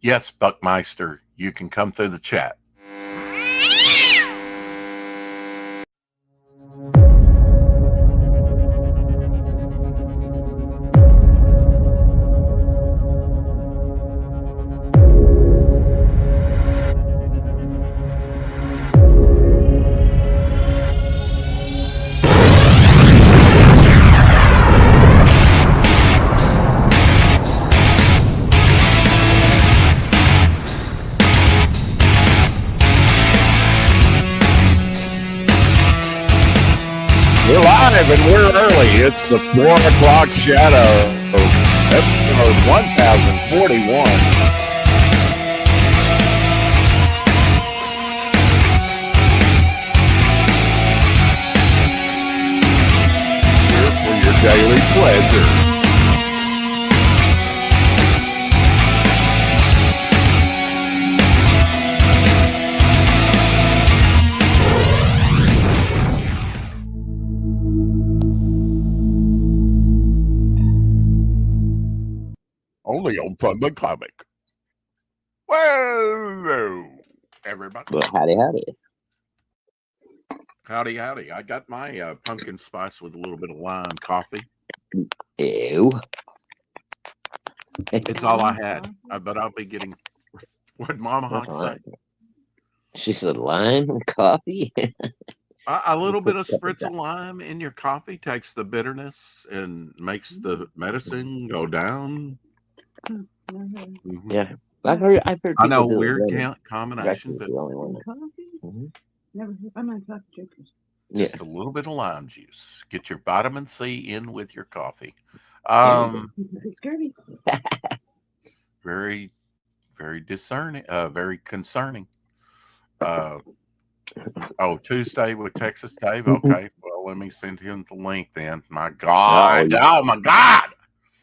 Yes, Buckmeister, you can come through the chat. We're live and we're early. It's the 4 o'clock shadow. Episode 1041. Here for your daily pleasure. Only on Public Comic. Whoa, everybody. Well, howdy. Howdy. I got my pumpkin spice with a little bit of lime coffee. Ew. It's all I had. But I'll be getting what Mama Hawk said. She said lime and coffee. A little bit of spritz of lime in your coffee takes the bitterness and makes the medicine go down. Mm-hmm. Yeah, I've heard. I know, weird combination, but the only one. Mm-hmm. Never. I'm not coffee drinkers. Just a little bit of lime juice. Get your vitamin C in with your coffee. It's scurvy. Very, very discerning. Very concerning. Tuesday with Texas Dave. Okay, well, let me send him the link then. My God! Oh my God!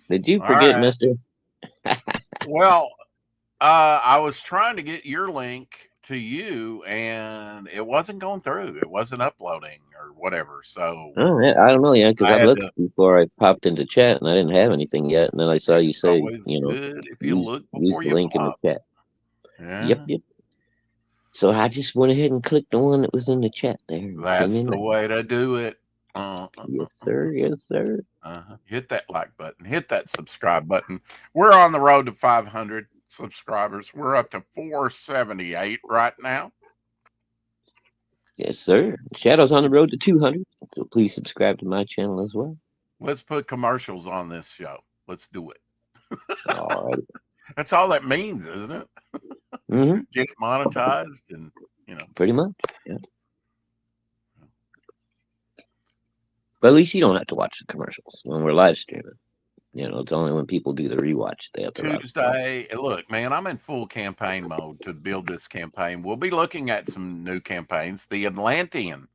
Did you forget, Mister? Well, I was trying to get your link to you, and it wasn't going through. It wasn't uploading or whatever. So I don't know yet, because I looked before I popped into chat, and I didn't have anything yet. And then I saw you say, if you look use before the you link pop. in the chat. Yeah. Yep. So I just went ahead and clicked the one that was in the chat there. That's the way to do it. Yes, sir. Hit that like button. Hit that subscribe button. We're on the road to 500 subscribers. We're up to 478 right now. Yes, sir. Shadow's on the road to 200. So please subscribe to my channel as well. Let's put commercials on this show. Let's do it. All right. That's all that means, isn't it? Mm-hmm. Get it monetized and, Pretty much, yeah. But at least you don't have to watch the commercials when we're live streaming. It's only when people do the rewatch they have to. Tuesday, look, man, I'm in full campaign mode to build this campaign. We'll be looking at some new campaigns. The Atlantean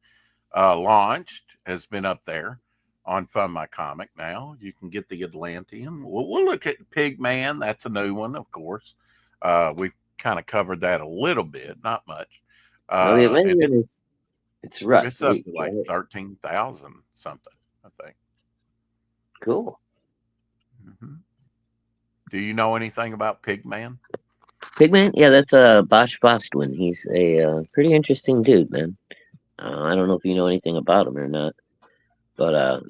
launched, has been up there on Fund My Comic now. You can get the Atlantean. We'll look at Pigman. That's a new one, of course. We've kind of covered that a little bit, not much. The Atlantean it's Russ. It's up to like 13,000 something, I think. Cool. Mm-hmm. Do you know anything about Pigman? Pigman? Yeah, that's Bosch Bostwin. He's a pretty interesting dude, man. I don't know if you know anything about him or not, but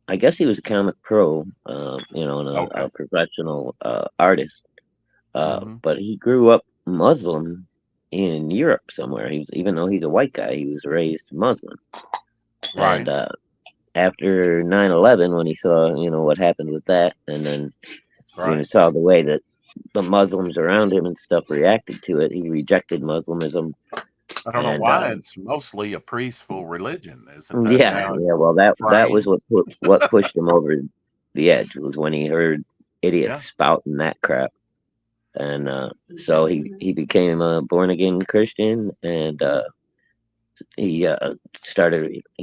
I guess he was a comic pro, and a professional artist. But he grew up Muslim in Europe somewhere. Even though he's a white guy, he was raised Muslim. Right. And after 9/11, when he saw, what happened with that, and then saw the way that the Muslims around him and stuff reacted to it, he rejected Muslimism. I don't know why. It's mostly a peaceful religion, isn't it? Yeah. Well, that was what pushed him over the edge, was when he heard idiots spouting that crap. And so he became a born again Christian, and he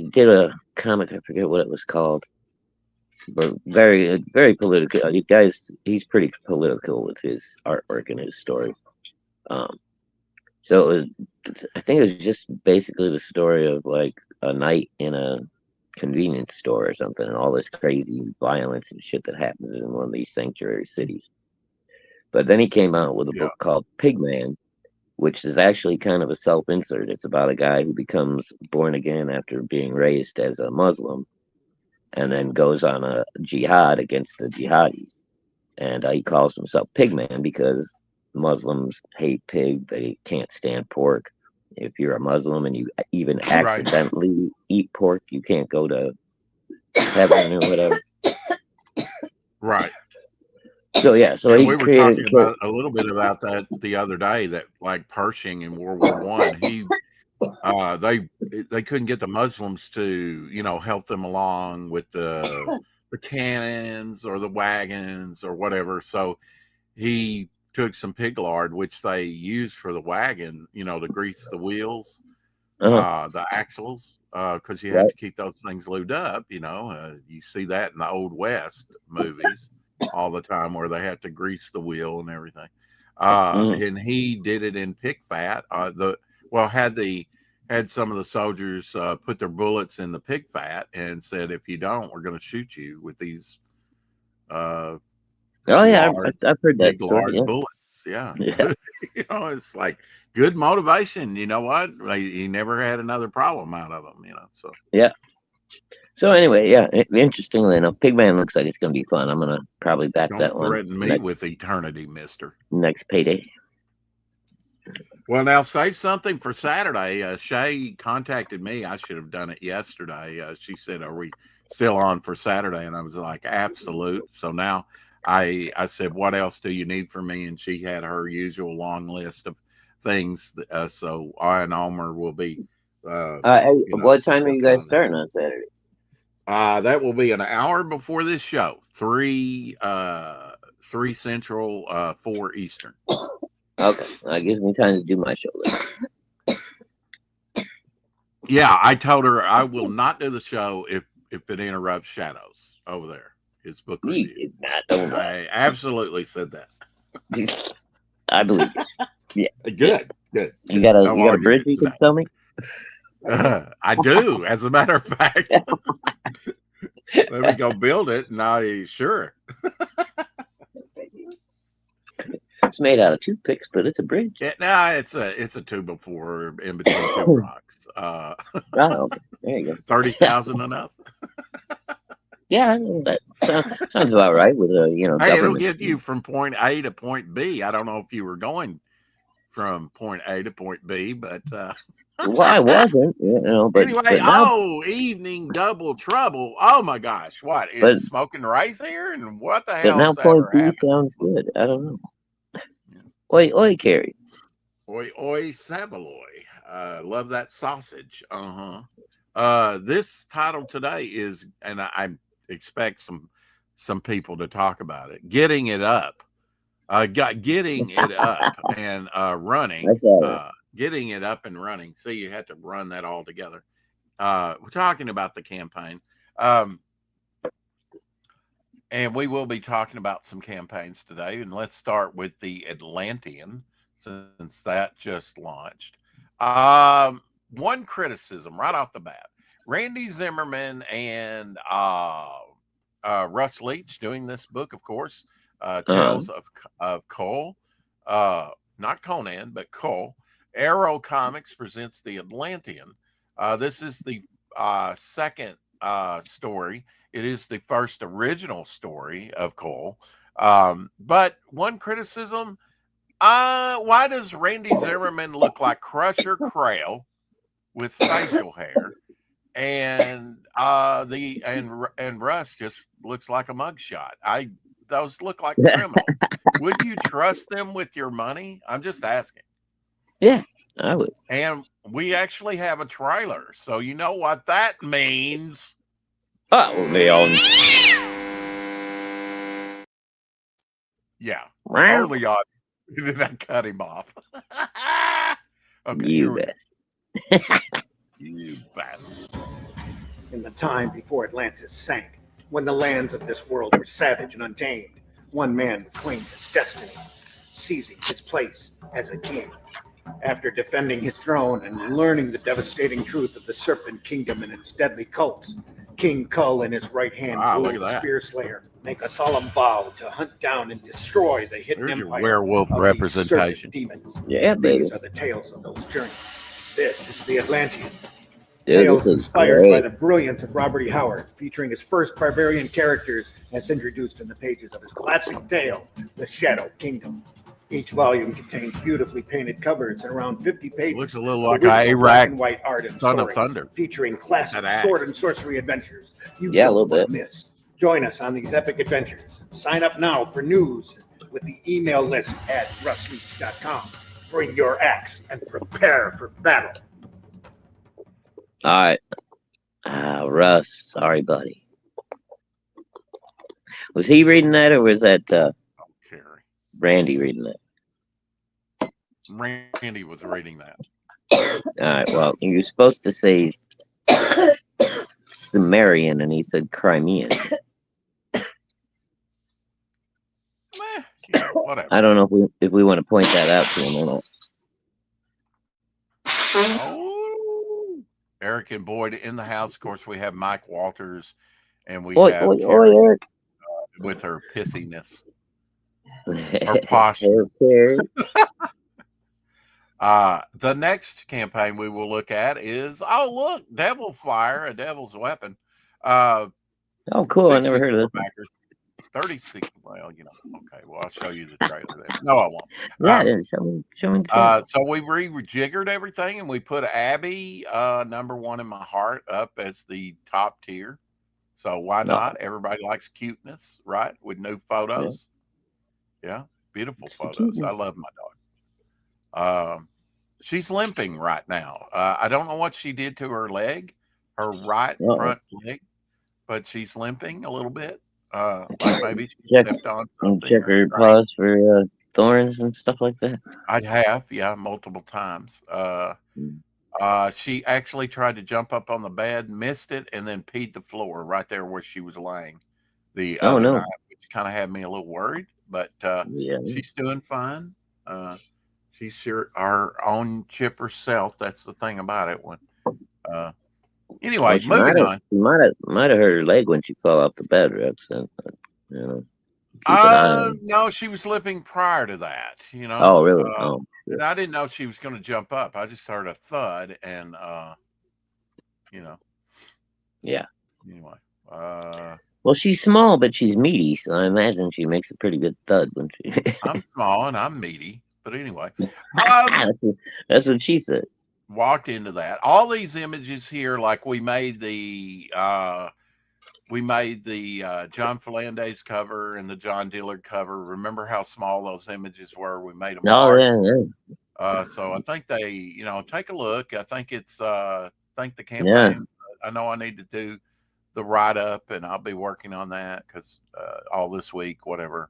did a comic. I forget what it was called, but very, very political. You guys, he's pretty political with his artwork and his stories. So I think it was just basically the story of like a night in a convenience store or something, and all this crazy violence and shit that happens in one of these sanctuary cities. But then he came out with a Yeah. book called Pigman, which is actually kind of a self-insert. It's about a guy who becomes born again after being raised as a Muslim, and then goes on a jihad against the jihadis. And he calls himself Pigman because Muslims hate pig. They can't stand pork. If you're a Muslim and you even Right. accidentally eat pork, you can't go to heaven or whatever. Right. So yeah, so And he we were created talking about a little bit about that the other day. That like Pershing in World War One, they couldn't get the Muslims to help them along with the cannons or the wagons or whatever. So he took some pig lard, which they used for the wagon, to grease the wheels, the axles, because you have right. to keep those things lubed up. You see that in the Old West movies all the time where they have to grease the wheel and everything. And he did it in pig fat. Had some of the soldiers put their bullets in the pig fat and said, if you don't, we're going to shoot you with these Oh yeah, I've heard that big story. Yeah. bullets. Yeah. Yeah. It's like good motivation. You know what? He never had another problem out of them, so. Yeah. So anyway, yeah, interestingly enough, Pigman looks like it's going to be fun. I'm going to probably back Don't that one threaten me with eternity, mister. next payday. Well, now save something for Saturday. Shay contacted me. I should have done it yesterday. She said, "Are we still on for Saturday?" And I was like, "Absolute." So now I said, "What else do you need from me?" And she had her usual long list of things. So I and Omer will be. What time are you guys starting on Saturday? That will be an hour before this show. 3 Central, 4 Eastern. Okay, that gives me time to do my show then. Yeah, I told her I will not do the show if it interrupts Shadows over there. His book review. You did not, don't lie. I absolutely said that. I believe you. Yeah. Good. You got a bridge you can sell me? I do, as a matter of fact. Let me go build it. And sure. It's made out of toothpicks, but it's a bridge. Yeah, it's a 2x4 in between two rocks. Okay. There you go. 30,000 enough. Yeah, that sounds about right. With a hey, it'll get you from point A to point B. I don't know if you were going from point A to point B, but well, I wasn't. But anyway, but now, evening double trouble. Oh my gosh, what is smoking rice here? And what the hell? But now point B sounds good. I don't know. Oi, Carrie. Oi, Savaloy. Love that sausage. This title today is, and I expect some people to talk about it. Getting it up. Getting it up and running. Getting it up and running. See, you had to run that all together. We're talking about the campaign. And we will be talking about some campaigns today. And let's start with the Atlantean, since that just launched. One criticism right off the bat. Randy Zimmerman and Russ Leach doing this book, of course, Tales of Cole. Not Conan, but Cole. Arrow Comics presents the Atlantean. This is the second story. It is the first original story of Cole. But one criticism, why does Randy Zimmerman look like Crusher Crail with facial hair? And Russ just looks like a mugshot. Those look like criminals. Would you trust them with your money? I'm just asking. Yeah, I would. And we actually have a trailer, so you know what that means. Oh, Leon. Yeah. Oh, Leon. Did I cut him off? Okay. You bet. You bet. In the time before Atlantis sank, when the lands of this world were savage and untamed, one man claimed his destiny, seizing his place as a king. After defending his throne and learning the devastating truth of the Serpent Kingdom and its deadly cults, King Kull in his right hand Look at the that. Spear Slayer make a solemn vow to hunt down and destroy the hidden There's your empire werewolf of representation. these serpent demons. Yeah, baby. These are the tales of those journeys. This is the Atlantean. Dude, Tales this is inspired by great. the brilliance of Robert E. Howard, featuring his first barbarian characters as introduced in the pages of his classic tale, The Shadow Kingdom. Each volume contains beautifully painted covers and around 50 pages. Looks a little of like original black Iraq and white art and Son of story, Thunder. featuring classic That act. sword and sorcery adventures you Yeah, a don't little want bit. to miss. Join us on these epic adventures. Sign up now for news with the email list at russleach.com. Bring your axe and prepare for battle. All right. Russ, sorry, buddy. Was he reading that, or was that Carrie. Randy reading that? Randy was reading that. All right. Well, you're supposed to say Sumerian, and he said Crimean. Whatever. I don't know if we want to point that out to him or not. Oh, Eric and Boyd in the house. Of course, we have Mike Walters, and we Oi, have oi, Carrie, oi, Eric. with her pithiness, her posture. Okay. The next campaign we will look at is look, Devil Flyer, a devil's weapon. Oh, cool! I never heard of this. 36. Well, okay. Well, I'll show you the trailer there. No, I won't. Yeah, show me. So we rejiggered everything, and we put Abby, #1 in my heart, up as the top tier. So why not? Everybody likes cuteness, right? With new photos. Yeah, beautiful photos. I love my dog. She's limping right now. I don't know what she did to her leg, her right front leg, but she's limping a little bit. Like maybe she stepped on something. Check her paws for thorns and stuff like that. I have, yeah, multiple times. She actually tried to jump up on the bed, missed it, and then peed the floor right there where she was laying the other night, which kind of had me a little worried. But she's doing fine. She's sure our own chipper self. That's the thing about it. Anyway, moving on. She might have hurt her leg when she fell off the bed, Rex. So, keep an eye on. No, she was limping prior to that. Oh, really? And I didn't know she was going to jump up. I just heard a thud, and Yeah. Anyway. Well, she's small, but she's meaty, so I imagine she makes a pretty good thud when she. I'm small and I'm meaty, but anyway. That's what she said. Walked into that. All these images here, like we made the John Fernandez cover and the John Dillard cover. Remember how small those images were? We made them. Oh, yeah. So I think they, take a look. I think it's the campaign. Yeah. I know I need to do the write up, and I'll be working on that because all this week, whatever.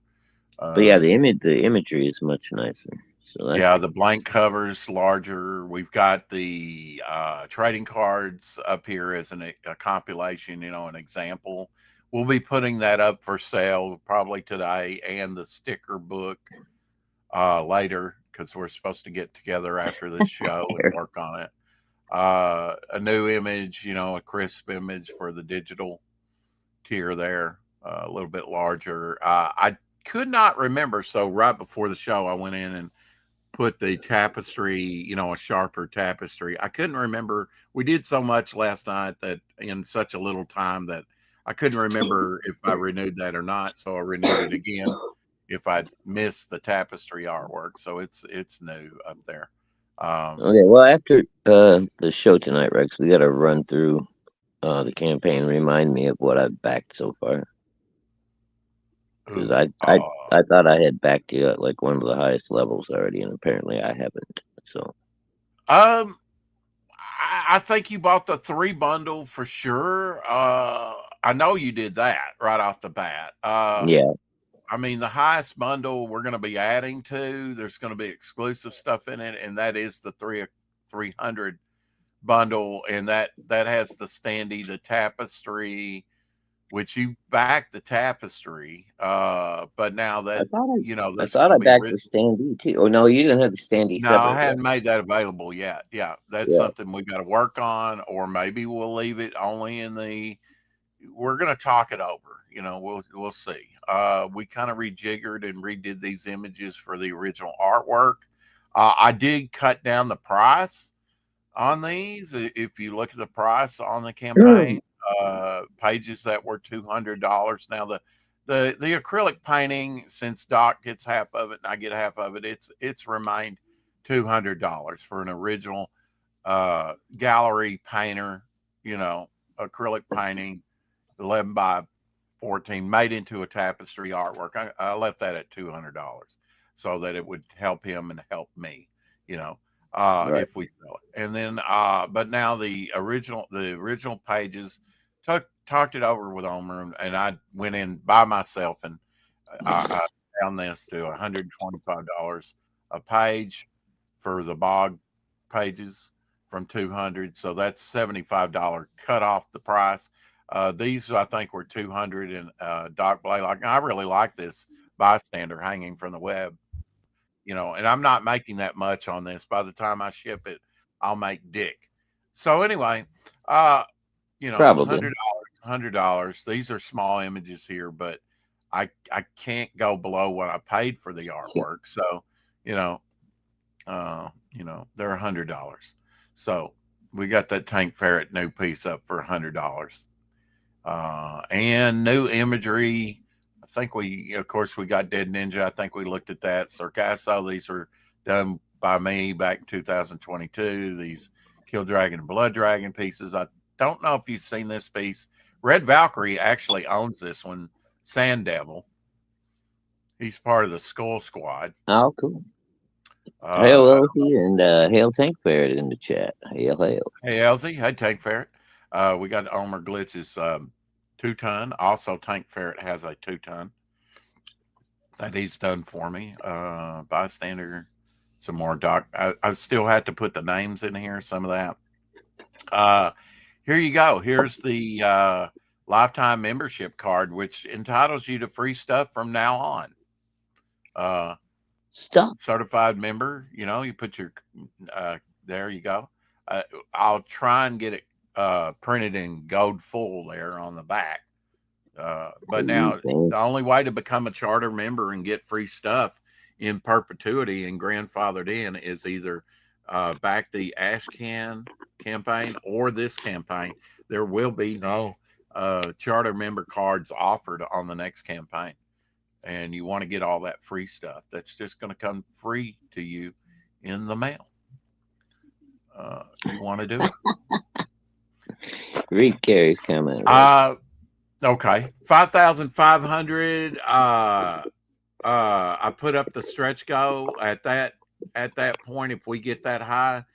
But yeah, the imagery is much nicer. So the blank cover's larger. We've got the trading cards up here as a compilation, an example. We'll be putting that up for sale probably today, and the sticker book later, because we're supposed to get together after this show and work on it. A new image, a crisp image for the digital tier there, a little bit larger. I could not remember, so right before the show, I went in and put the tapestry, a sharper tapestry. I couldn't remember. We did so much last night that in such a little time that I couldn't remember if I renewed that or not. So I renewed it again if I missed the tapestry artwork. So it's new up there. Okay, well, after the show tonight, Rex, we got to run through the campaign. Remind me of what I've backed so far. Because I thought I had backed you at like one of the highest levels already, and apparently I haven't. So, I think you bought the 3 bundle for sure. I know you did that right off the bat. Yeah. I mean, the highest bundle we're going to be adding to, there's going to be exclusive stuff in it, and that is the 300 bundle, and that has the standee, the tapestry, which you backed the tapestry. But now I that thought you know, I there's thought going I to be backed the standee too. Oh no, you didn't have the standee no, I separate, right? hadn't made that available yet. Yeah, that's Yeah. something we got to work on, or maybe we'll leave it only in the. We're going to talk it over. You know, we'll see. We kind of rejiggered and redid these images for the original artwork. I did cut down the price on these. If you look at the price on the campaign, pages that were $200 now. The acrylic painting, since Doc gets half of it and I get half of it, it's remained $200 for an original gallery painter. You know, acrylic painting, 11 by 14, made into a tapestry artwork. I left that at $200 so that it would help him and help me. You know, Right. if we sell it. And then, but now the original pages, talked it over with Omer, and I went in by myself and I found this to $125 a page for the bog pages from 200. So that's $75 cut off the price. These I think were 200, and Doc Blaylock. I really like this bystander hanging from the web, you know, and I'm not making that much on this. By the time I ship it, I'll make Dick. So anyway, uh, Probably. $100. These are small images here, but I can't go below what I paid for the artwork. So, you know, they're $100. So we got that Tank Ferret new piece up for $100. And new imagery. I think of course, we got Dead Ninja. I think we looked at that. Sargasso, these were done by me back in 2022. These Kill Dragon and Blood Dragon pieces. I don't know if you've seen this piece. Red Valkyrie actually owns this one. Sand Devil. He's part of the Skull Squad. Oh, cool. Hail Uh, Elsie and hail Tank Ferret in the chat. Hail, hail. hey, Elsie. Hey, Tank Ferret. We got Omer Glitz's 2-ton. Also, Tank Ferret has a 2-ton that he's done for me. Bystander, some more Doc. I still had to put the names in here, some of that. Here you go. Here's the lifetime membership card, which entitles you to free stuff from now on. Stop. Certified member, you put your, there you go. I'll try and get it printed in gold full there on the back. But now the only way to become a charter member and get free stuff in perpetuity and grandfathered in is either back the Ash Can campaign or this campaign. There will be no charter member cards offered on the next campaign. And you want to get all that free stuff. That's just going to come free to you in the mail. You want to do it? Read Carrie's comment. Okay. 5,500. I put up the stretch goal at that point. If we get that high,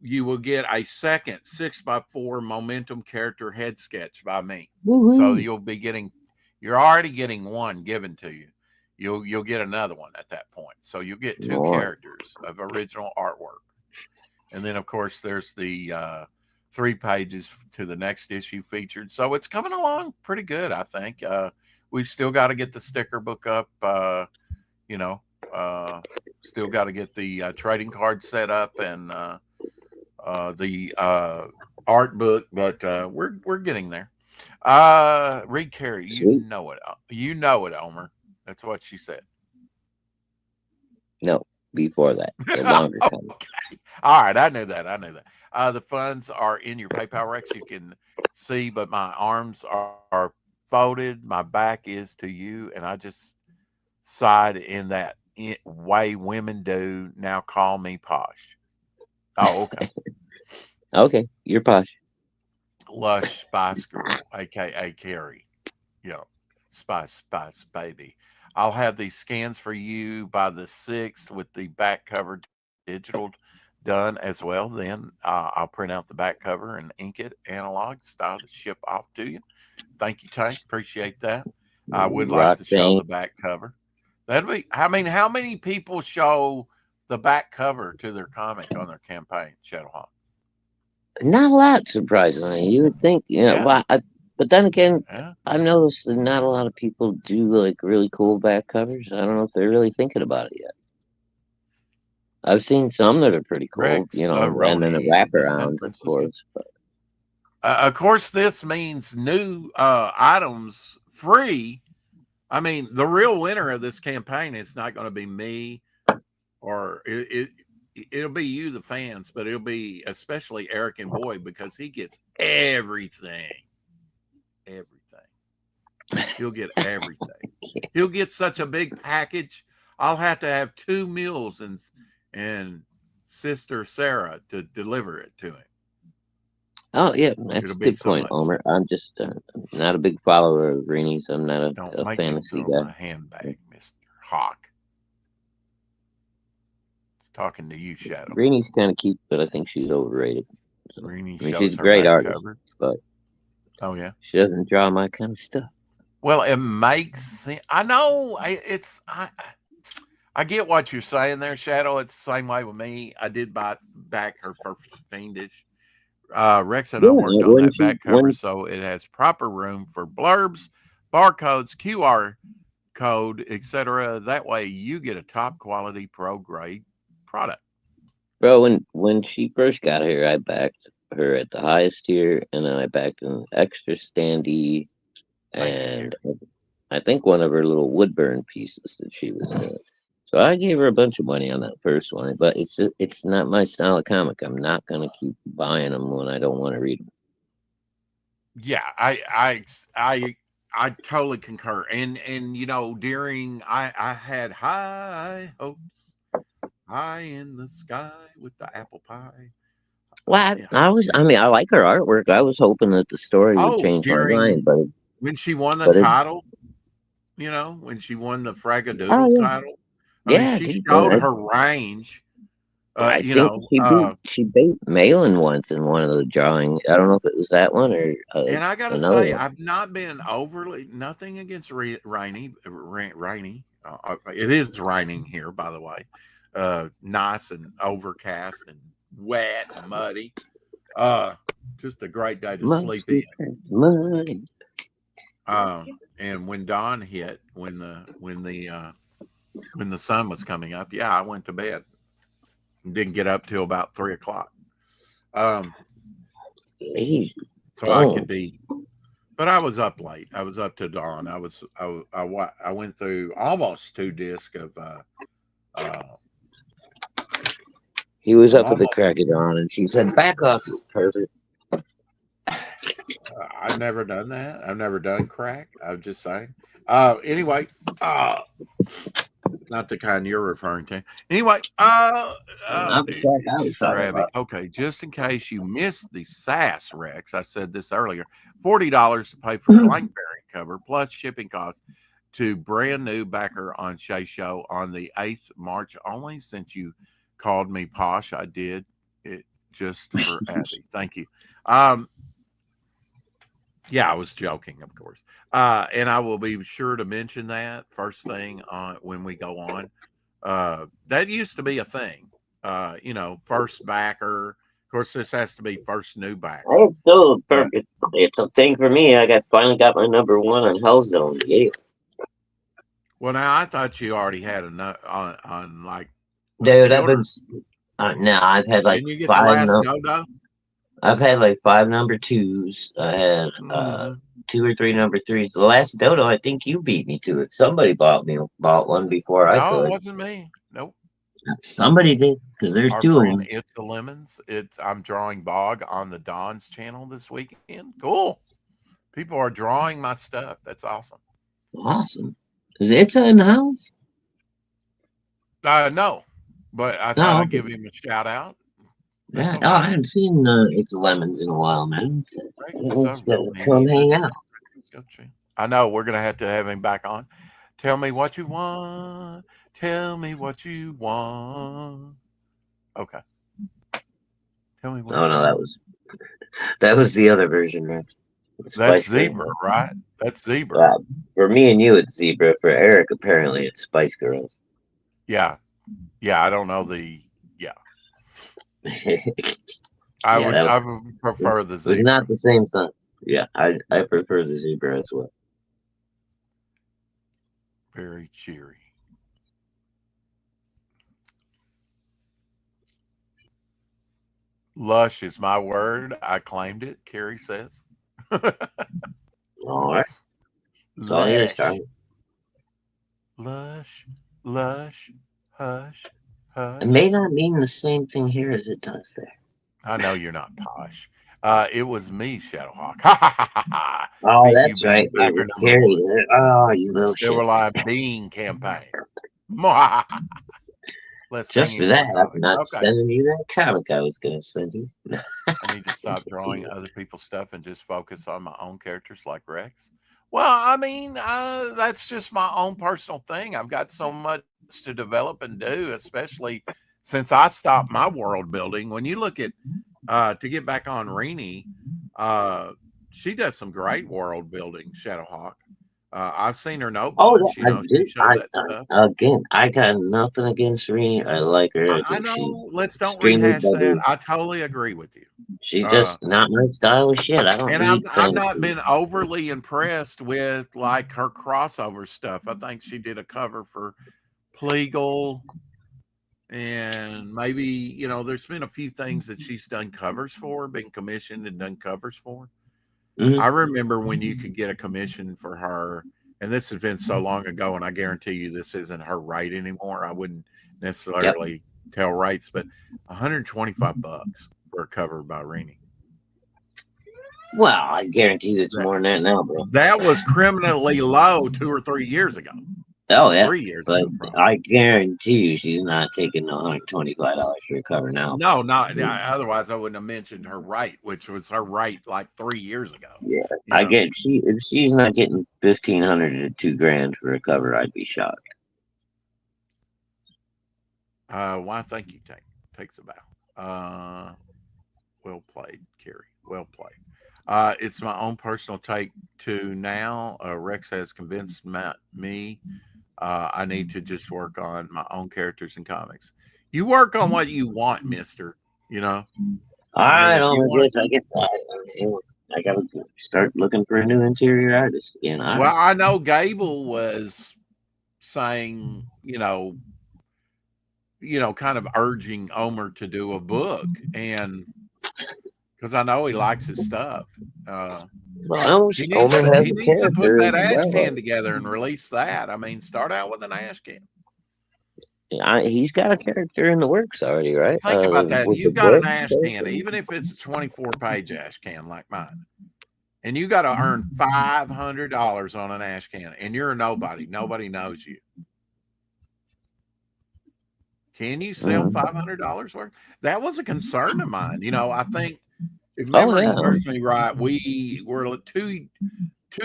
you will get a second 6x4 momentum character head sketch by me. Woo-hoo. So you're already getting one given to you. You'll get another one at that point. So you'll get two characters of original artwork. And then of course there's the 3 pages to the next issue featured. So it's coming along pretty good, I think. We've still got to get the sticker book up, still got to get the trading card set up and the art book, but we're getting there. Read Carrie, you know it, Omer. That's what she said. No, before that, the longer time. Okay. All right, I knew that. The funds are in your PayPal Rex. You can see, but my arms are folded. My back is to you, and I just sighed in that way women do. Now call me posh. Oh, okay. Okay, you're posh. Lush Spice Girl, aka Carrie. Spice baby. I'll have these scans for you by the 6th with the back cover digital done as well. Then I'll print out the back cover and ink it analog style to ship off to you. Thank you, Tank. Appreciate that. I would like to show the back cover. That'd be. I mean, how many people show the back cover to their comic on their campaign, Shadowhawk? Not a lot, surprisingly. You would think, But then again, Yeah. I've noticed that not a lot of people do like really cool back covers. I don't know if they're really thinking about it yet. I've seen some that are pretty cool, Rex and then the the San wraparounds, of Francisco. course. But Of course, this means new items free. I mean, the real winner of this campaign is not going to be me, or it'll be you, the fans, but it'll be especially Eric and Boyd because he gets everything. Everything. He'll get everything. He'll get such a big package. I'll have to have 2 mules and Sister Sarah to deliver it to him. oh yeah, that's It'll a be good so point, much. Homer. I'm just not a big follower of Greenies. I'm not Don't a make me fantasy throw guy. my handbag, Mr. Hawk. It's talking to you, Shadow. Greenie's kind of cute, but I think she's overrated. So, Greenie I mean, shows she's a her great back artist, cover. but Oh yeah. she doesn't draw my kind of stuff. Well, it makes sense. I know. I get what you're saying there, Shadow. It's the same way with me. I did buy back her first Fiendish. Rex and I worked on that back cover, so it has proper room for blurbs, barcodes, QR code, etc. That way, you get a top quality, pro grade product. Bro, when she first got here, I backed her at the highest tier, and then I backed an extra standee, and I think one of her little woodburn pieces that she was doing. So I gave her a bunch of money on that first one, but it's not my style of comic. I'm not gonna keep buying them when I don't want to read them. Yeah, I totally concur. And during I had high hopes, high in the sky with the apple pie. Well, I mean, I like her artwork. I was hoping that the story would change my mind, but when she won the title, when she won the Fragadoodle title, I mean, she showed her range. I think she beat Malin once in one of the drawings. I don't know if it was that one or and I gotta say, I've not been overly nothing against rainy. It is raining here, by the way. Nice and overcast and wet and muddy. Just a great day to sleep in. Muddy. And when dawn hit, when the sun was coming up, yeah, I went to bed. Didn't get up till about 3 o'clock. So I could be, but I was up late. I was up to dawn. I went through almost 2 discs of. He was up at the crack of dawn, and she said, "Back off, you pervert." I've never done that. I've never done crack. I'm just saying. Anyway, not the kind you're referring to. Anyway, okay, just in case you missed the SAS, Rex, I said this earlier, $40 to pay for blank variant cover plus shipping costs to brand new backer on Shay Show on the 8th March only. Since you called me posh, I did it just for Abby. Thank you. Yeah, I was joking, of course. And I will be sure to mention that first thing when we go on. That used to be a thing. First backer. Of course, this has to be first new backer. It's still perfect. It's a thing for me. I finally got my number 1 on Hell's Zone. Yeah. Well, now I thought you already had a on like. Dude, I've been. No, I've had like 5. I've had like 5 number 2s. I had 2 or 3 number 3s. The last dodo, I think you beat me to it. Somebody bought one before I could. No, it wasn't me. Nope. Somebody did, because there's Our 2 of friend them. It's the Lemons. I'm drawing Bog on the Don's channel this weekend. Cool. People are drawing my stuff. That's awesome. Awesome. Is it in the house? No, but I thought I'd give him a shout out. Yeah. Okay. I haven't seen It's Lemons in a while, man. Come hang out. I know we're gonna have to have him back on. Tell me what you want. Tell me what you want. Okay. Tell me what. Oh no, that was the other version, right? That's Zebra, right? That's Zebra. Yeah. For me and you, it's Zebra. For Eric, apparently, it's Spice Girls. Yeah. I don't know the. Yeah. I would prefer the Zebra. It's not the same song. Yeah, I prefer the zebra as well. Very cheery. Lush is my word. I claimed it, Carrie says. All right. It's all yours, Lush. Charlie. Lush. Lush. Hush. Hush. It may not mean the same thing here as it does there. I know you're not posh. It was me, Shadowhawk. Ha ha ha ha ha. Oh, Beat you that's right. being It backer was number Carrie. one. Oh, you little Silver shit. Line Bean campaign. Let's Just sing for you that, more I'm comics. not Okay. sending you that comic I was going to send you. I need to stop drawing other people's stuff and just focus on my own characters like Rex. Well, I mean, that's just my own personal thing. I've got so much to develop and do, especially since I stopped my world building. When you look at, to get back on Renee, she does some great world building, Shadowhawk. I've seen her notebooks. I She do. shows that stuff. Again, I got nothing against Serena. I like her. I I think she's know. Let's don't extremely rehash that. bubbly. I totally agree with you. She's just not my style of shit. I don't And read I've not fantasy. been overly impressed with like her crossover stuff. I think she did a cover for Pleagle, and maybe there's been a few things that she's done covers for, been commissioned and done covers for. Mhm. I remember when you could get a commission for her, and this has been so long ago, and I guarantee you this isn't her rate anymore. I wouldn't necessarily tell rates, but $125 for a cover by Renee. Well, I guarantee you it's more than that now, bro. That was criminally low 2 or 3 years ago. Oh yeah, 3 years but ago, probably. I guarantee you she's not taking $125 for a cover now. No, not otherwise I wouldn't have mentioned her rate, which was her rate like 3 years ago. Yeah, I get if she's not getting 1,500 to $2,000 for a cover, I'd be shocked. Why? Thank you. Takes a bow. Well played, Carrie. Well played. It's my own personal take to now. Rex has convinced me. I need to just work on my own characters and comics. You work on what you want, Mister. I get that. I gotta start looking for a new interior artist again. Well, I know Gable was saying, kind of urging Omer to do a book, and because I know he likes his stuff. He needs to put that ash can together and release that. I mean, start out with an ash can. He's got a character in the works already, right? Think about that. You've got an ash can, even if it's a 24-page ash can like mine, and you got to earn $500 on an ash can, and you're a nobody. Nobody knows you. Can you sell $500 worth? That was a concern of mine. I think if memory serves me right, we were two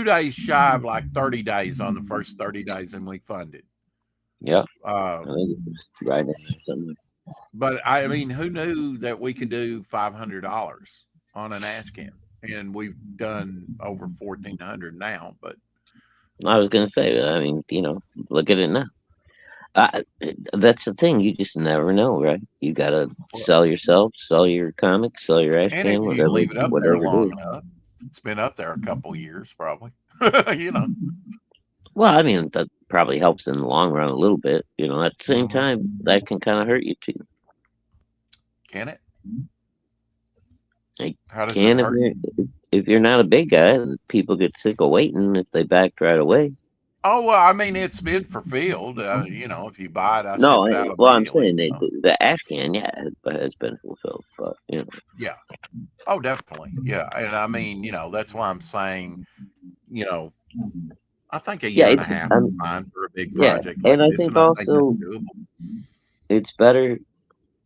days shy of like 30 days on the first 30 days, and we funded. Yeah. I think it was right in somewhere. But I mean, who knew that we could do $500 on an ash can? And we've done over 1,400 now. But I was going to say, I mean, look at it now. That's the thing. You just never know, right? You got to sell yourself, sell your comics, sell your ash can, whatever. You leave it up there long enough. It's been up there a couple years, probably. Well, I mean, that probably helps in the long run a little bit. At the same time, that can kind of hurt you too. Can it? How does it hurt? If you're not a big guy, people get sick of waiting if they backed right away. Oh, well, I mean, it's been fulfilled. If you buy it, ship it out. Well, I'm saying the ash can, has been fulfilled. But, Yeah. Oh, definitely. Yeah. And I mean, that's why I'm saying, I think a year and a half is fine for a big project. Yeah, and I think also it's better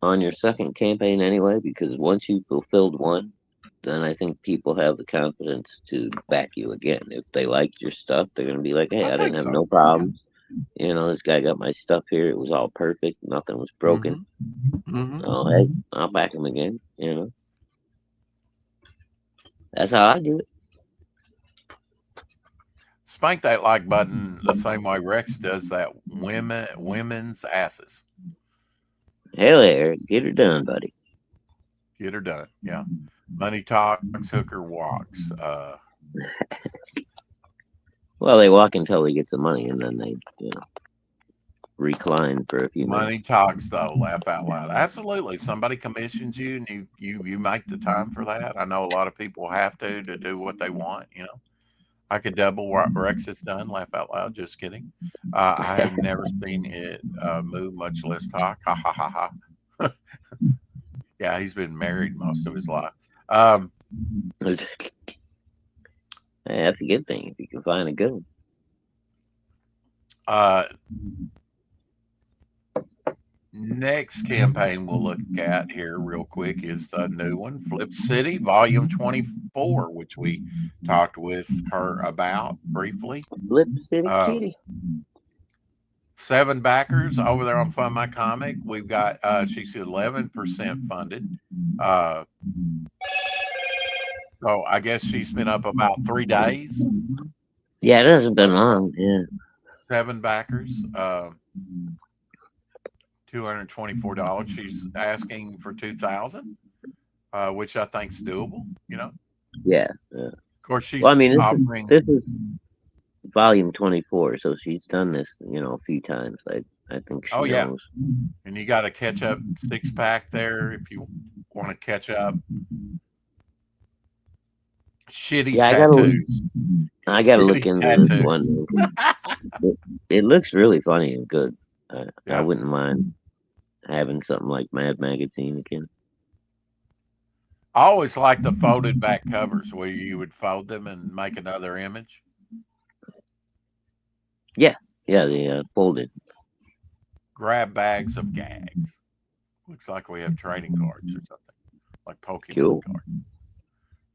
on your second campaign anyway, because once you've fulfilled one, then I think people have the confidence to back you again. If they liked your stuff, they're going to be like, hey, I didn't have no problems. This guy got my stuff here. It was all perfect. Nothing was broken. So, hey, I'll back him again, That's how I do it. Spank that like button the same way Rex does that women's asses. Hell yeah, get her done, buddy. Get her done. Yeah. Money talks, hooker walks. Well, they walk until they get some money, and then they, recline for a few Money minutes. talks, though. Laugh out loud. Absolutely. Somebody commissions you, and you make the time for that. I know a lot of people have to do what they want. I could double what Rex has done. Laugh out loud. Just kidding. I have never seen it move, much less talk. Ha ha ha ha. Yeah, he's been married most of his life. Hey, that's a good thing if you can find a good one. Next campaign we'll look at here real quick is the new one, Flip City, Volume 24, which we talked with her about briefly. Flip City Kitty. 7 backers over there on Fund My Comic. We've got she's 11% funded. So I guess she's been up about 3 days. Yeah, it hasn't been long. Yeah. 7 backers. $224. She's asking for $2,000, which I think's doable. Yeah. Of course, she's offering. This is volume 24, so she's done this, a few times. I think. She knows. And you got a catch up 6-pack there if you want to catch up. Shitty tattoos. I gotta look into this one. It looks really funny and good. I wouldn't mind having something like Mad Magazine again. I always like the folded back covers where you would fold them and make another image. Yeah, the folded. Grab bags of gags. Looks like we have trading cards or something, like Pokemon cards.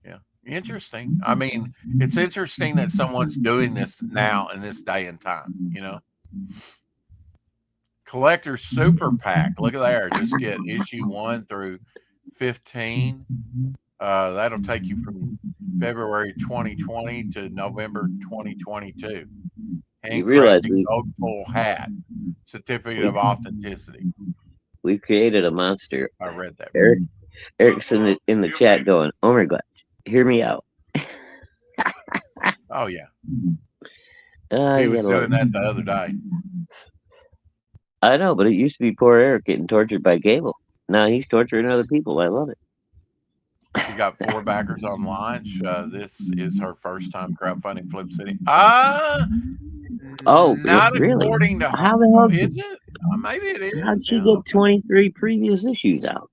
Yeah, interesting. I mean, it's interesting that someone's doing this now in this day and time. Collector Super Pack. Look at there. Just get issue 1 through 15. That'll take you from February 2020 to November 2022. You realize gold full hat, certificate of authenticity. We created a monster. I read that. Eric's in the chat going, "Oh my God, hear me out." Oh yeah. He was doing that the other day. I know, but it used to be poor Eric getting tortured by Gable. Now he's torturing other people. I love it. She got 4 backers on launch. This is her first time crowdfunding Flip City. Not really? According to how the hell is it? Maybe it is. How'd she get 23 previous issues out?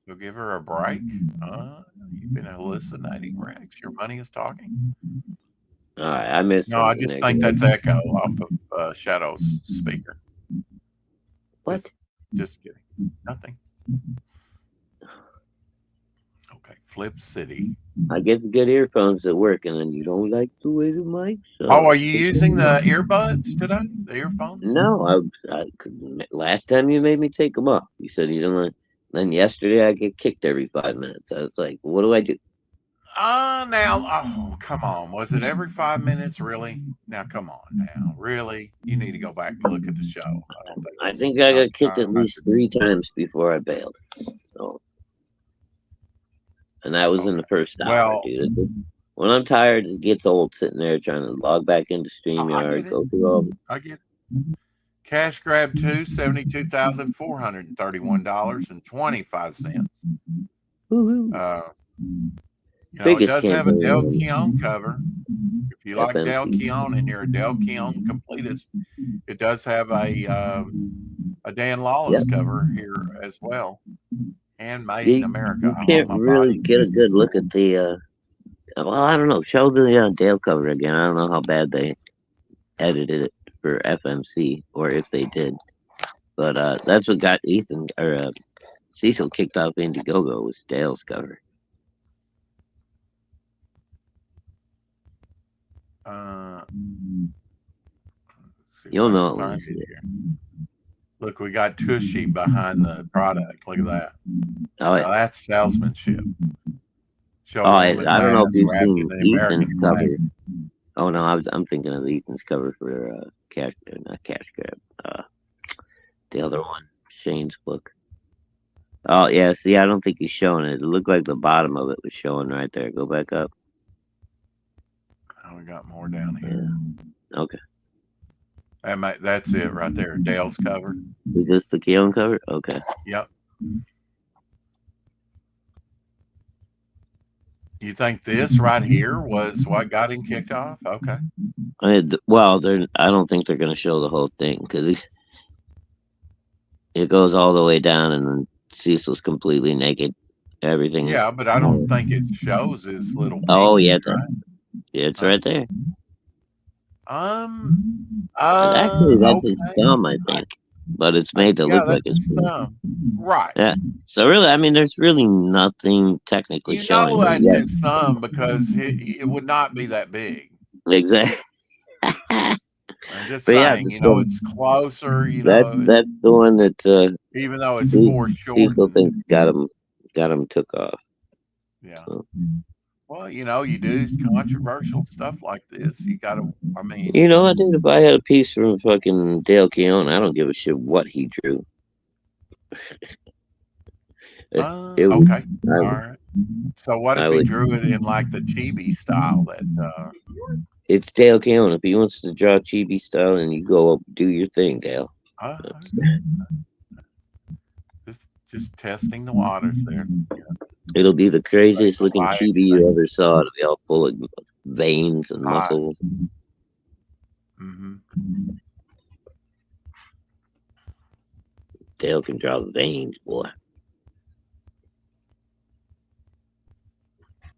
So give her a break. You've been hallucinating, Rex. Your money is talking. All right, I missed. No, I just think that's echo off of Shadow's speaker. What? Just kidding. Nothing. Okay, Flip City. I get the good earphones that work, and then you don't like the way the mic sounds. Oh, are you using the earbuds today? The earphones? No, I could. Last time you made me take them off. You said you didn't like. Then yesterday I get kicked every 5 minutes. I was like, what do I do? Now, come on. Was it every 5 minutes, really? Now, come on now. Really? You need to go back and look at the show. I think I got kicked at least 3 times before I bailed. So, and that was in the first hour, dude. When I'm tired, it gets old sitting there trying to log back into StreamYard, go through all. I get it. Cash grab 2, $72,431.25. It does have a Del Keown cover. If you like Del Keown and you're a Del Keown completist, it does have a Dan Lawless cover here as well. Handmade in America. You can't really get a good look at the. Well, I don't know. Show the Dale cover again. I don't know how bad they edited it for FMC, or if they did. But that's what got Ethan or Cecil kicked off Indiegogo was Dale's cover. You'll know. Look, we got Tushy behind the product. Look at that. Oh, yeah. That's salesmanship. I don't know if you've seen Ethan's cover. Oh no, I'm thinking of Ethan's cover for not Cash Grab. The other one, Shane's book. Oh yeah, see, I don't think he's showing it. It looked like the bottom of it was showing right there. Go back up. Oh, we got more down here. Yeah. Okay. That's it right there. Dale's cover. Is this the Keon cover? Okay. Yep. You think this right here was what got him kicked off? Okay. Well, I don't think they're going to show the whole thing because it goes all the way down, and then Cecil's completely naked. Everything. Yeah, but I don't think it shows his little. Oh penis, yeah, right? It's right there. Actually, that's his thumb, I think, but it's made to look like his thumb. Right. Yeah. So really, I mean, there's really nothing technically showing. That's his thumb because it would not be that big. Exactly. I'm just saying, it's closer. That's the one that even though it's foreshortened, Cecil thinks got him took off. Yeah. So. Well, you do controversial stuff like this. You got to. I mean, I think if I had a piece from fucking Dale Keown, I don't give a shit what he drew. Okay. All right. So what if he drew it in like the chibi style that? It's Dale Keown. If he wants to draw chibi style, and you go up, do your thing, Dale. Just testing the waters there. Yeah. It'll be the craziest looking chibi you ever saw. It'll be all full of veins and muscles. Mm-hmm. Dale can draw veins, boy.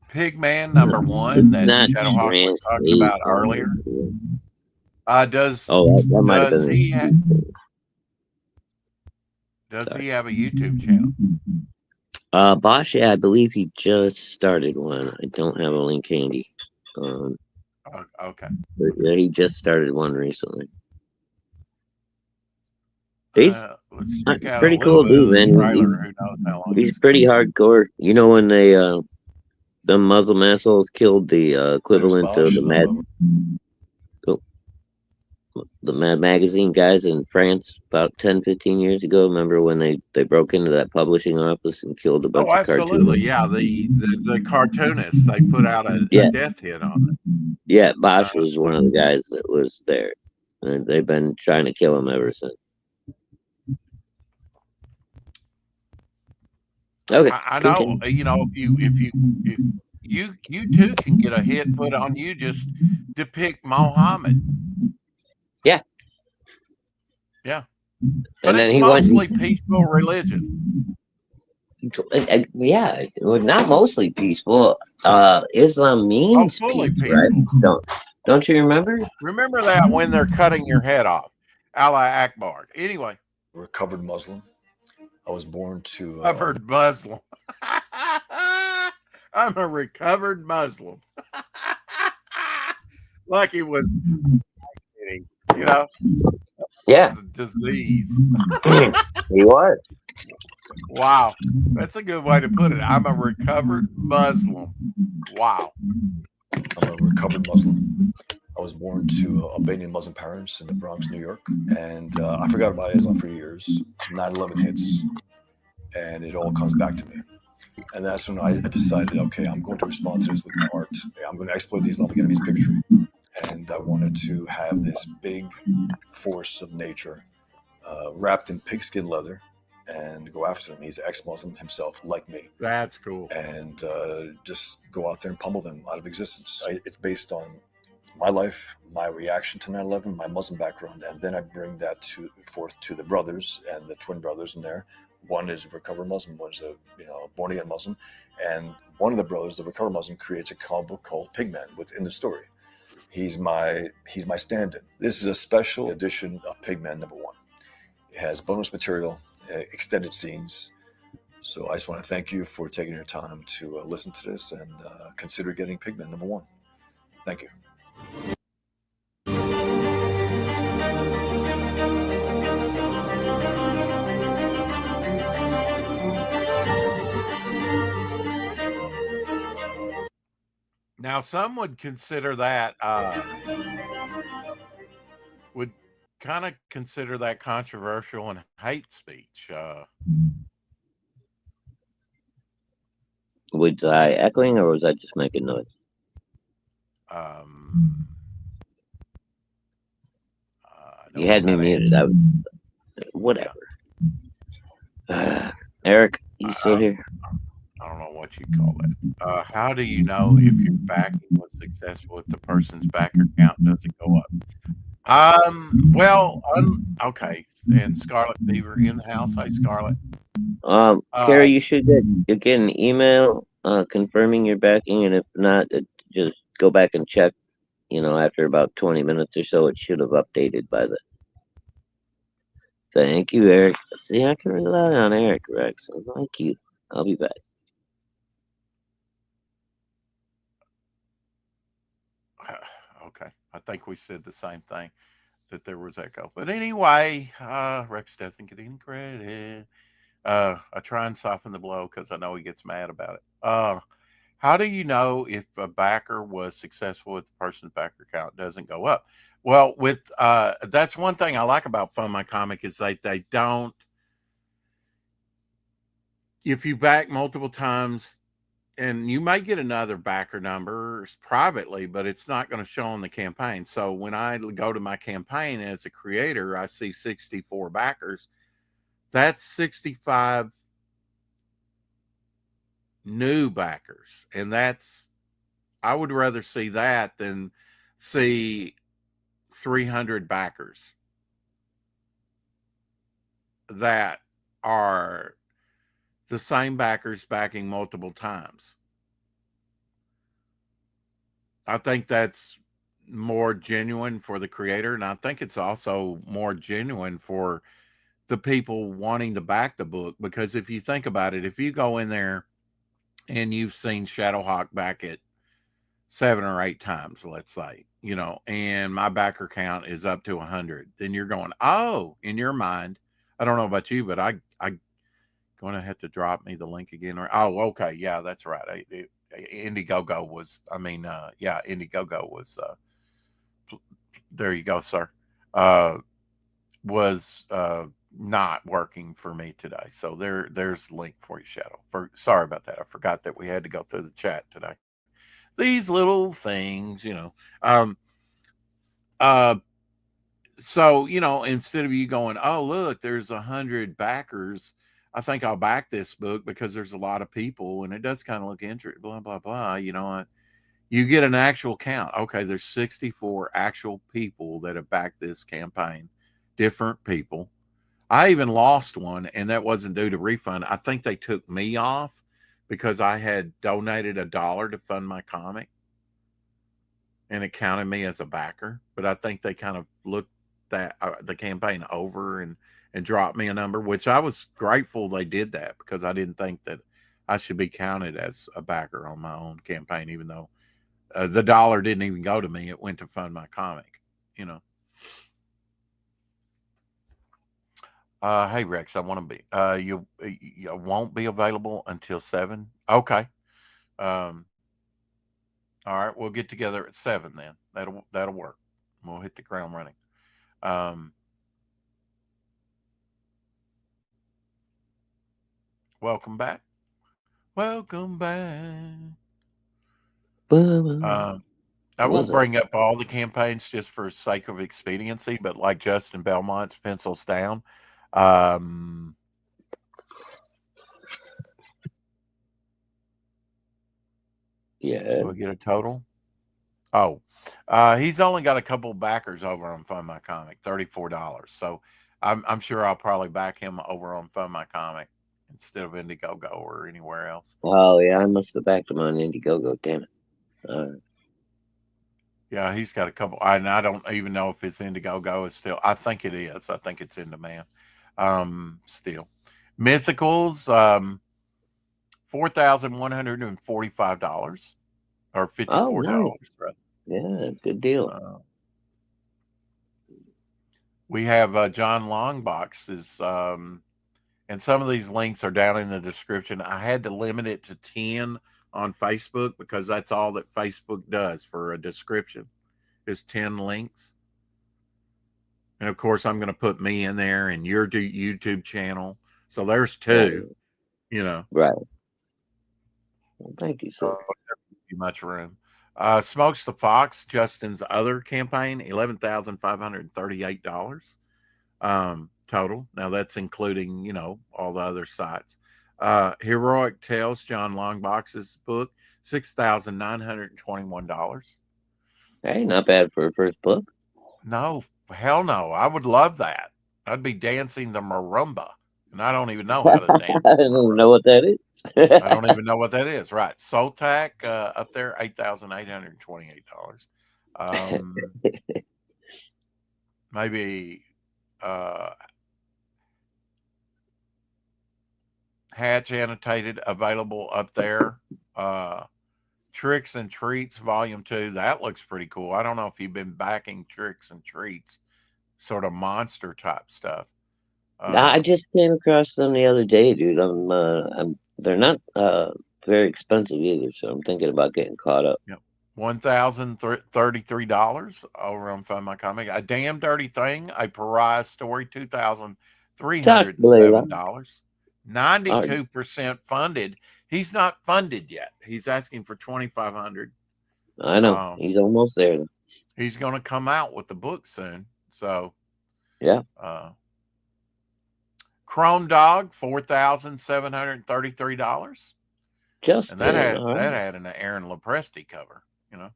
Pigman #1 that Shadowhawk was talking about earlier. Does he have a YouTube channel? Bosch, yeah, I believe he just started one. I don't have a link handy. Okay. But yeah, he just started one recently. He's let's check out pretty cool dude, man. He's pretty hardcore. When they the Muslim assholes killed the equivalent of the Mad Magazine guys in France about 10, 15 years ago. Remember when they broke into that publishing office and killed a bunch of cartoonists? Absolutely. Yeah, the cartoonists, they put out a death hit on it. Yeah, Bosch was one of the guys that was there. And they've been trying to kill him ever since. Okay. I know, if you too can get a hit put on you, just depict Muhammad. Yeah. Yeah. But it's mostly peaceful religion. Yeah, not mostly peaceful. Islam means fully peace, right? Don't you remember? Remember that when they're cutting your head off. Allah Akbar. Anyway. Recovered Muslim. I was born to... Recovered Muslim. I'm a recovered Muslim. Like he was, Yeah. It's a disease. He was. Wow. That's a good way to put it. I'm a recovered Muslim. Wow. I'm a recovered Muslim. I was born to Albanian Muslim parents in the Bronx, New York. And I forgot about Islam for years. 9/11 hits. And it all comes back to me. And that's when I decided, okay, I'm going to respond to this with my art. I'm going to exploit the Islamic enemy's bigotry. And I wanted to have this big force of nature wrapped in pigskin leather and go after him. He's ex-Muslim himself, like me. That's cool. And just go out there and pummel them out of existence. It's based on my life, my reaction to 9/11, my Muslim background, and then I bring that forth to the brothers and the twin brothers in there. One is a recovered Muslim, one is a born-again Muslim, and one of the brothers, the recovered Muslim, creates a comic book called Pigman within the story. He's my stand-in. This is a special edition of Pigman #1. It has bonus material, extended scenes. So I just want to thank you for taking your time to listen to this and consider getting Pigman #1. Thank you. Now, some would consider that controversial and hate speech. Was I echoing or was I just making noise? You had me muted. I was, whatever. Yeah. Eric, you still here? I don't know what you call that. How do you know if your backing was successful if the person's backer count doesn't go up? Well, okay. And Scarlet Fever in the house. Hey, Scarlet. Carrie, you should get an email confirming your backing, and if not, just go back and check. After about 20 minutes or so, it should have updated by then. Thank you, Eric. See, I can rely on Eric, Rex. Thank you. I'll be back. Okay. I think we said the same thing, that there was echo. But anyway, Rex doesn't get any credit. I try and soften the blow because I know he gets mad about it. How do you know if a backer was successful if the person's backer count doesn't go up? Well, that's one thing I like about Fund My Comic is they don't. If you back multiple times, and you might get another backer numbers privately, but it's not going to show on the campaign. So when I go to my campaign as a creator, I see 64 backers. That's 65 new backers. And I would rather see that than see 300 backers that are the same backers backing multiple times. I think that's more genuine for the creator, and I think it's also more genuine for the people wanting to back the book, because if you think about it, if you go in there and you've seen Shadowhawk back it 7 or 8 times, let's say, and my backer count is up to 100, then you're going, oh, in your mind, I don't know about you, but I going to have to drop me the link again. Okay, yeah, that's right. Indiegogo was, Indiegogo was, there you go, sir, was not working for me today. So there's the link for you, Shadow. Sorry about that. I forgot that we had to go through the chat today. These little things, so, instead of you going, oh, look, there's 100 backers, I think I'll back this book because there's a lot of people and it does kind of look interesting, blah, blah, blah. You get an actual count. Okay, there's 64 actual people that have backed this campaign, different people. I even lost one, and that wasn't due to refund. I think they took me off because I had donated $1 to fund my comic, and it counted me as a backer. But I think they kind of looked the campaign over and dropped me a number, which I was grateful they did that, because I didn't think that I should be counted as a backer on my own campaign, even though the $1 didn't even go to me. It went to fund my comic, Hey Rex, I want to be. You won't be available until 7. Okay. All right, we'll get together at 7 then. That'll work. We'll hit the ground running. Welcome back. Welcome back. I won't bring up all the campaigns just for sake of expediency, but like Justin Belmont's Pencils Down. Yeah. We'll get a total. Oh, he's only got a couple backers over on Fund My Comic, $34. So I'm sure I'll probably back him over on Fund My Comic instead of Indiegogo or anywhere else. Oh yeah, I must have backed him on Indiegogo. Damn it. Yeah, he's got a couple. And I don't even know if it's Indiegogo is still. I think it is. I think it's in demand. Still, Mythicals, $4,145 or $54. Oh, nice. Yeah, good deal. We have John Longbox's, and some of these links are down in the description. I had to limit it to 10 on Facebook because that's all that Facebook does for a description is 10 links. And of course, I'm going to put me in there and your YouTube channel. So there's 2, Right. Well, thank you, sir. Too much room. Smokes the Fox, Justin's other campaign, $11,538 total. Now that's including, you know, all the other sites. Heroic Tales, John Longbox's book, $6,921. Hey, not bad for a first book. No, hell no. I would love that. I'd be dancing the marimba, and I don't even know how to dance. I don't even know what that is. I don't even know what that is. Right. Soltac up there, $8,828. Maybe Hatch Annotated available up there. Tricks and Treats Volume 2. That looks pretty cool. I don't know if you've been backing Tricks and Treats, sort of monster type stuff. I just came across them the other day, dude. They're not very expensive either, so I'm thinking about getting caught up. Yep. $1,033 over on Find My Comic. A Damn Dirty Thing, a Pariah Story, $2,307. 92% funded. He's not funded yet. He's asking for $2,500. I know. He's almost there. He's going to come out with the book soon. So, yeah. Chrome Dog, $4,733. Just that had an Aaron Lopresti cover, you know.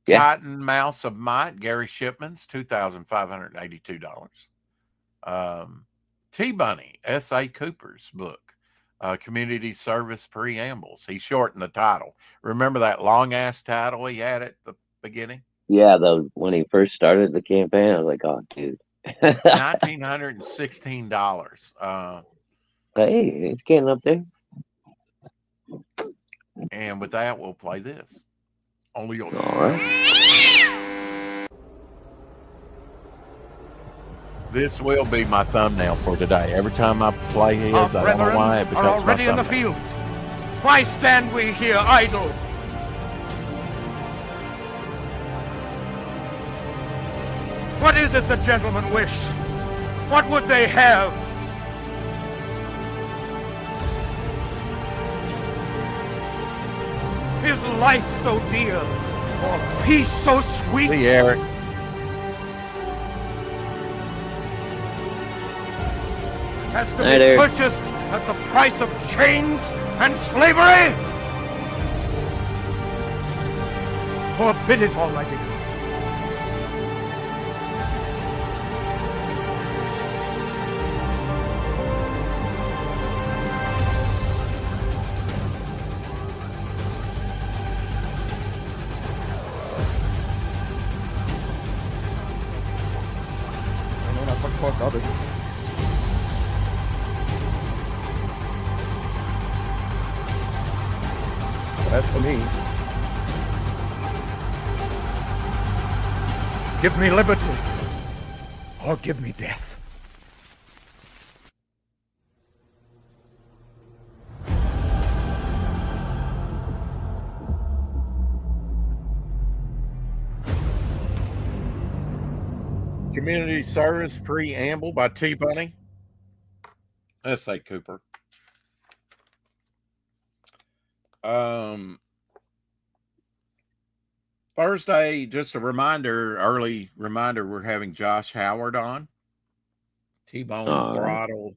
Titan Mouse of Might, Gary Shipman's, $2,582. T-Bunny, S.A. Cooper's book, Community Service Preambles. He shortened the title. Remember that long-ass title he had at the beginning? Yeah, when he first started the campaign, I was like, oh, dude. $1,916. Hey, it's getting up there. And with that, we'll play this. Only yours. All right. This will be my thumbnail for today. Every time I play his, I don't know why it becomes are already my in the field. Why stand we here idle? What is it the gentlemen wish? What would they have? Is life so dear, or peace so sweet? See, Eric. Has to be purchased at the price of chains and slavery? Forbid it, Almighty God. I know not what cost others. As for me, give me liberty or give me death. Community Service Preamble by T-Bunny. S.A. Cooper. Thursday, just a early reminder, we're having Josh Howard on. T-Bone and Throttle.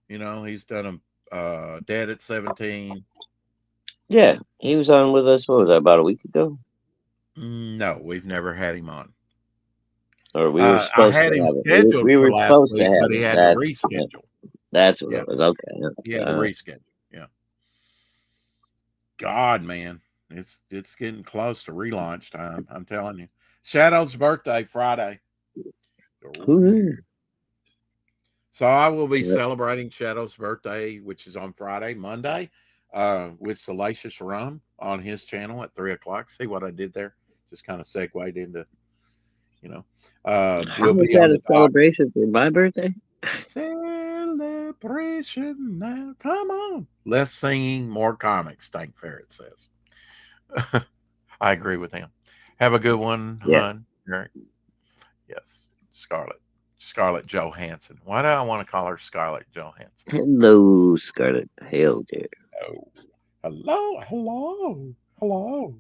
You know, he's done a Dead at 17. Yeah, he was on with us, what was that, about a week ago? No, we've never had him on. Or we were supposed I had to him have scheduled we for were last supposed week, to have but he had to reschedule. That's what it was. Okay. He had to reschedule. Yeah. God, man. It's getting close to relaunch time. I'm telling you. Shadow's birthday Friday. So I will be celebrating Shadow's birthday, which is on Friday, Monday, with Salacious Rum on his channel at 3:00. See what I did there? Just kind of segued into, you know. We'll be at a celebration for my birthday. Celebration now. Come on. Less singing, more comics, Stank Ferret says. I agree with him. Have a good one, hon. Yes, Scarlett. Scarlett Johansson. Why do I want to call her Scarlett Johansson? Hello, Scarlett. Hail there. Oh, hello. Oh,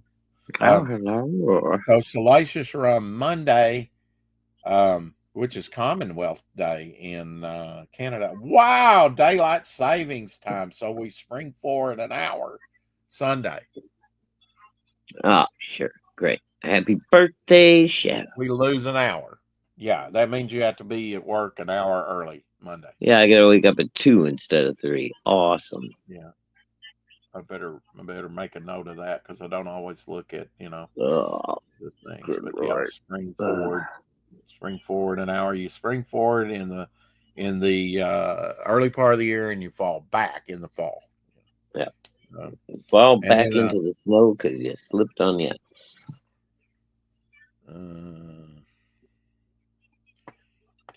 hello. So Salacious Rum Monday, which is Commonwealth Day in Canada. Wow, daylight savings time. So we spring forward an hour Sunday. Oh, sure. Great. Happy birthday, Shadow. We lose an hour. Yeah, that means you have to be at work an hour early Monday. Yeah, I gotta wake up at 2 instead of 3. Awesome. Yeah. I better make a note of that because I don't always look at, Oh, the things. good But Lord. spring forward an hour. You spring forward in the early part of the year, and you fall back in the fall. Yeah. Fall back then, into the snow because you slipped on the ice.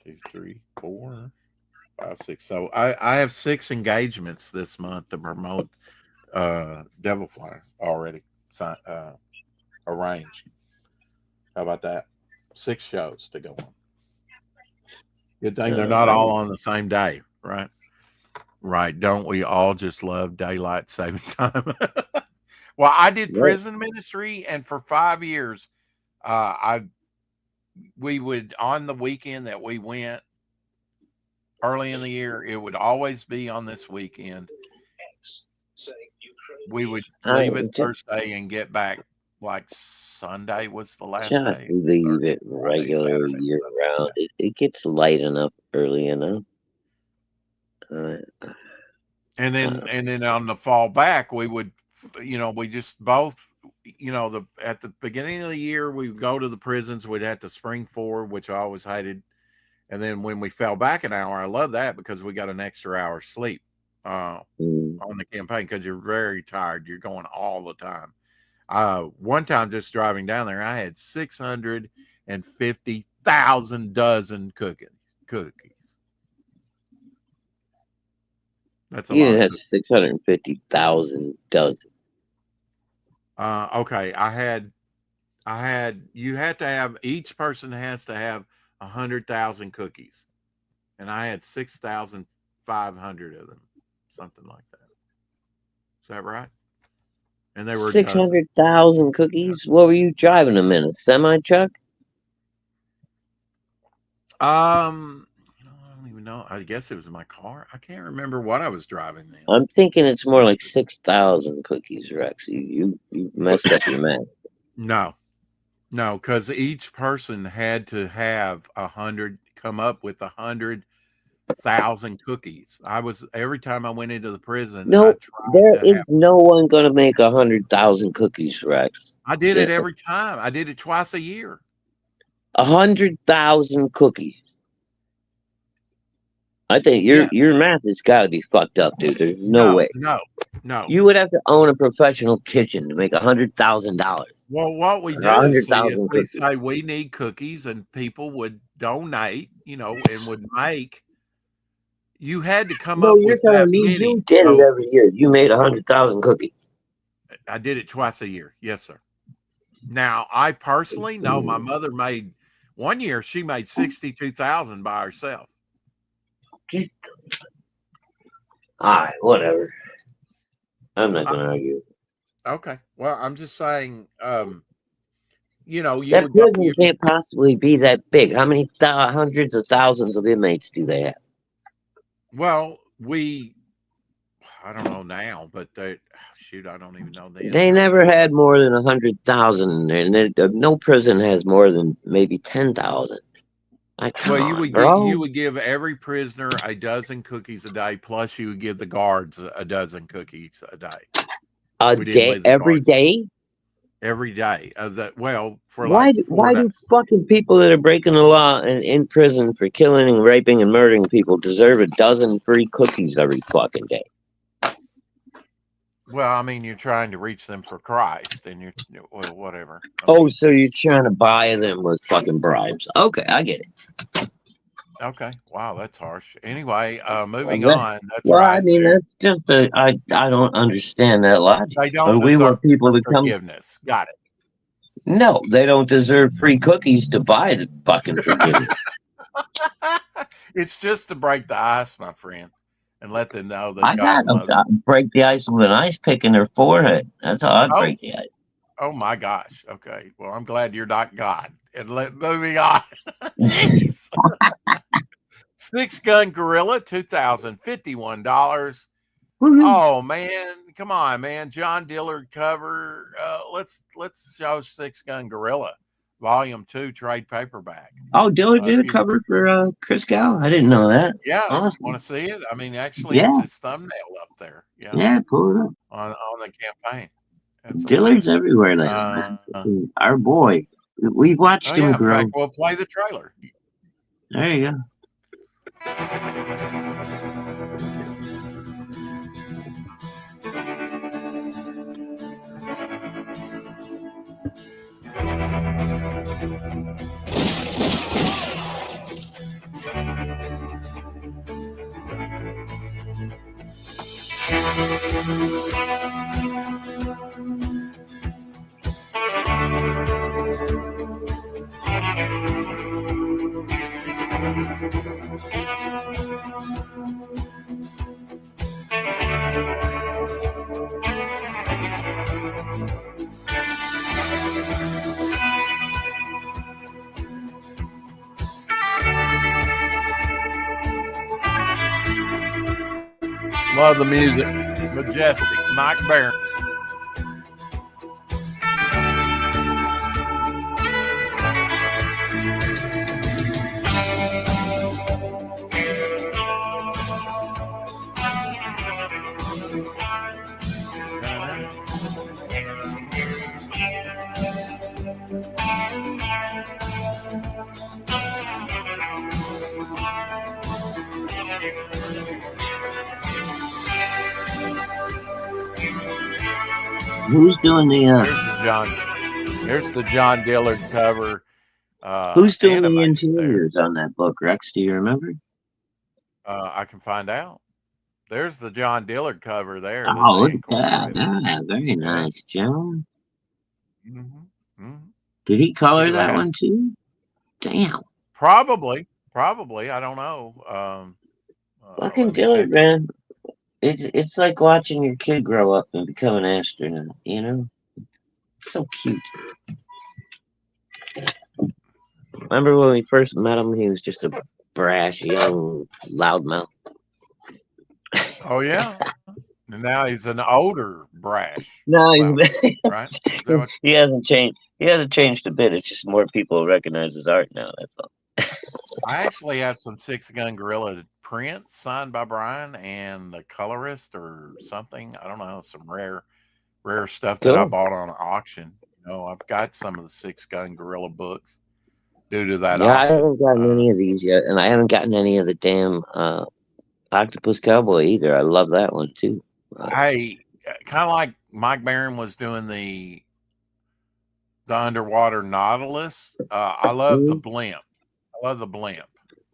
2, 3, 4, 5, 6. So I have 6 engagements this month to promote Devil Flyer already arranged. How about that? 6 shows to go on. Good thing they're not all on the same day, right? Right. Don't we all just love daylight saving time? Well, I did prison ministry, and for 5 years, we would, on the weekend that we went early in the year, it would always be on this weekend. We would leave it Thursday and get back like Sunday was the last day. Just leave it regular year round. It gets light enough early enough. And then on the fall back, we would, we just both, at the beginning of the year, we would go to the prisons. We'd have to spring forward, which I always hated. And then when we fell back an hour, I love that because we got an extra hour sleep on the campaign because you're very tired. You're going all the time. One time just driving down there, I had 650,000 dozen cookies. That's a lot. Had 650,000 dozen. Okay. You had to have, each person has to have 100,000 cookies, and I had 6,500 of them, something like that. Is that right? And they were 600,000 cookies. What were you driving them in? A semi truck? I don't even know. I guess it was my car. I can't remember what I was driving then. I'm thinking it's more like 6,000 cookies, Rex. You messed up your math. No, because each person had to have 100, come up with 100,000 cookies. Every time I went into the prison. No, there is no one going to make 100,000 cookies, Rex. I did it every time. I did it twice a year. 100,000 cookies. I think your math has got to be fucked up, dude. There's no way. No. You would have to own a professional kitchen to make $100,000. Well, what we do is we say we need cookies, and people would donate, and would make. You had to come up with that many. You did it every year. You made 100,000 cookies. I did it twice a year. Yes, sir. Now, I personally know my mother made, one year she made 62,000 by herself. All right, whatever. I'm not going to argue. Okay. Well, I'm just saying, that prison can't possibly be that big. How many hundreds of thousands of inmates do they have? Well, I don't know now, but I don't even know. They never had more than 100,000, and no prison has more than maybe 10,000. Well, you would give every prisoner a dozen cookies a day, plus you would give the guards a dozen cookies a day. Every day? Every day. Why do fucking people that are breaking the law and in prison for killing and raping and murdering people deserve a dozen free cookies every fucking day? Well, I mean, you're trying to reach them for Christ, and whatever. So you're trying to buy them with fucking bribes. Okay, I get it. Okay. Wow, that's harsh. Anyway, moving on. That's right. I mean, that's just I don't understand that logic. They don't we want people to come. Forgiveness. Got it. No, they don't deserve free cookies to buy the fucking forgiveness. It's just to break the ice, my friend, and let them know that I got God them. loves them. Break the ice with an ice pick in their forehead. That's how I'd break the ice. Oh my gosh. Okay. Well, I'm glad you're not God. And moving on. Jeez. 6-gun gorilla, $2,051. Oh man, come on, man. John Dillard cover. Let's show 6-gun gorilla, volume 2, trade paperback. Oh, Dillard did a cover for Chris Gow. I didn't know that. Yeah, awesome. Want to see it? I mean, actually, it's his thumbnail up there. Yeah, pull it up on the campaign. Dillard's everywhere now. Our boy, we've watched him grow. In fact, we'll play the trailer. There you go. Love the music. Majestic. Mike Barron. Who's doing the? Here's the John Dillard cover. Who's doing the interiors on that book, Rex? Do you remember? I can find out. There's the John Dillard cover there. Oh, look at that! Ah, very nice, John. Did he color that one too? Damn. Probably. I don't know. Fucking Dillard, man. It's like watching your kid grow up and become an astronaut, you know? It's so cute. Remember when we first met him, he was just a brash, young, loudmouth. Oh, yeah. And now he's an older brash. No, he's right? He hasn't changed. He hasn't changed a bit. It's just more people recognize his art now, that's all. I actually have some 6-gun gorilla prints signed by Brian and the colorist or something. I don't know, some rare stuff that I bought on an auction. You know, I've got some of the 6-gun gorilla books due to that auction. I haven't gotten any of these yet, and I haven't gotten any of the damn Octopus Cowboy either. I love that one too. Hey, kind of like Mike Barron was doing the underwater Nautilus. I love the blimp. I love the blimp.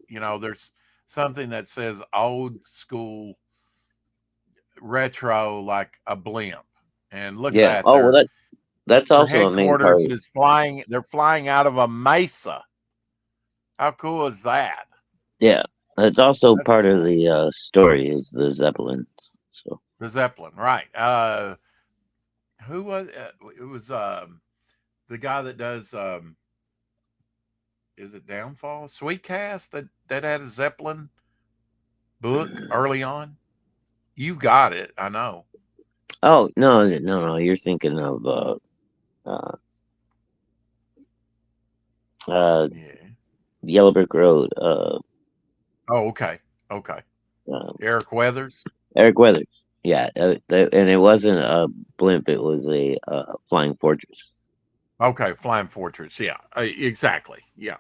You know, there's something that says old school retro like a blimp. And look at that. Oh, well, that's also a main part. Headquarters is flying. They're flying out of a mesa. How cool is that? Yeah, that's also part of the story is the Zeppelins. So the Zeppelin, right? Who was it? Was the guy that does? Is it Downfall? Sweetcast that had a Zeppelin book early on. You got it, I know. Oh no! You're thinking of Yellow Brick Road. Oh, okay. Eric Weathers. Yeah, and it wasn't a blimp; it was a flying fortress. Okay, Flying Fortress. Yeah, exactly. Yeah.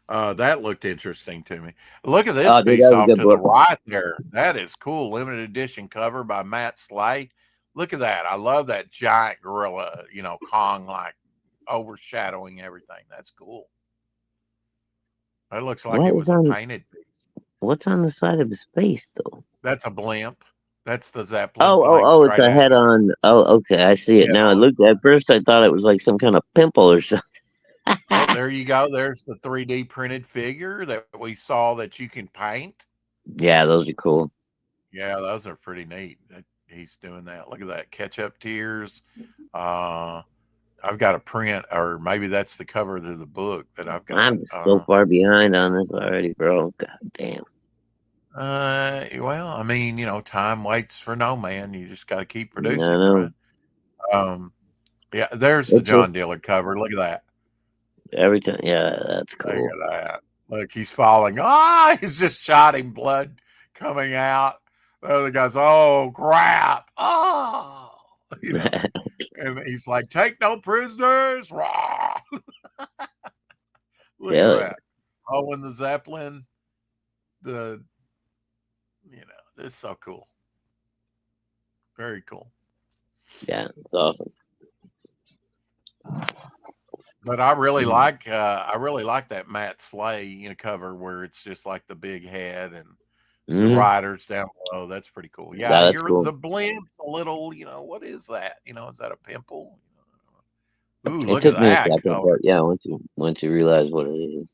That looked interesting to me. Look at this piece off to the right there. That is cool. Limited edition cover by Matt Slay. Look at that. I love that giant gorilla, you know, Kong like overshadowing everything. That's cool. That looks like it was a painted piece. What's on the side of his face, though? That's a blimp. That's the Zeppelin. Oh, it's a head-on. Oh, okay, I see it now. It looked at first I thought it was like some kind of pimple or something. Well, there you go. There's the 3D printed figure that we saw that you can paint. Yeah, those are cool. Yeah, those are pretty neat. He's doing that. Look at that. Ketchup tears. I've got a print, or maybe that's the cover of the book that I've got. I'm so far behind on this already, bro. God damn. Well, I mean, time waits for no man. You just got to keep producing, right? Yeah, there's the John Dillard cover. Look at that. Every time, yeah, that's cool. Look at that. Look, he's falling. He's just shot him, blood coming out. The other guy's, oh crap! And he's like, take no prisoners. Look at that. Oh, and the Zeppelin. This is so cool. Very cool. Yeah, it's awesome. But I really like that Matt Slay cover where it's just like the big head and the riders down below. That's pretty cool. Yeah, cool. The blend's a little, what is that? Is that a pimple? Ooh, it look took at me that. A second, but yeah, once you realize what it is.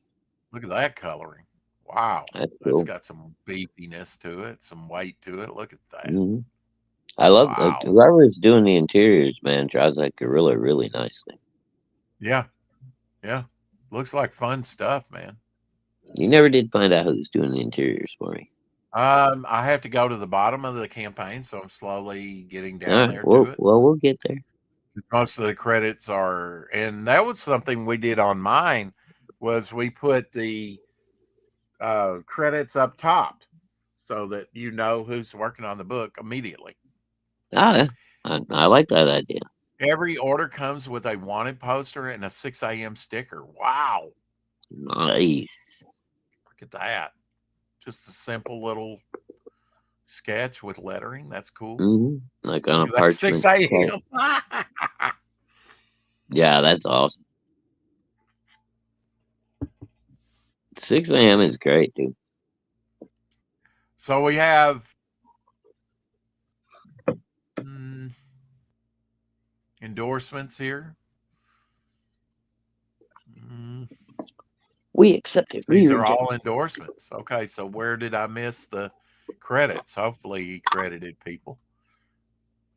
Look at that coloring. Wow. That's cool. It's got some beefiness to it, some weight to it. Look at that. I love whoever's doing the interiors, man, drives that gorilla really nicely. Yeah. Yeah. Looks like fun stuff, man. You never did find out who's doing the interiors for me. I have to go to the bottom of the campaign, so I'm slowly getting down there to it. Well, we'll get there. Most of the credits are, and that was something we did on mine, was we put the credits up top so that who's working on the book immediately. I like that idea. Every order comes with a wanted poster and a 6 a.m. sticker. Wow. Nice. Look at that. Just a simple little sketch with lettering. That's cool. Like on a parchment. 6 a.m. Yeah, that's awesome. 6 a.m. is great, dude. So we have endorsements here. We accept it. These are all endorsements. Okay, so where did I miss the credits? Hopefully he credited people.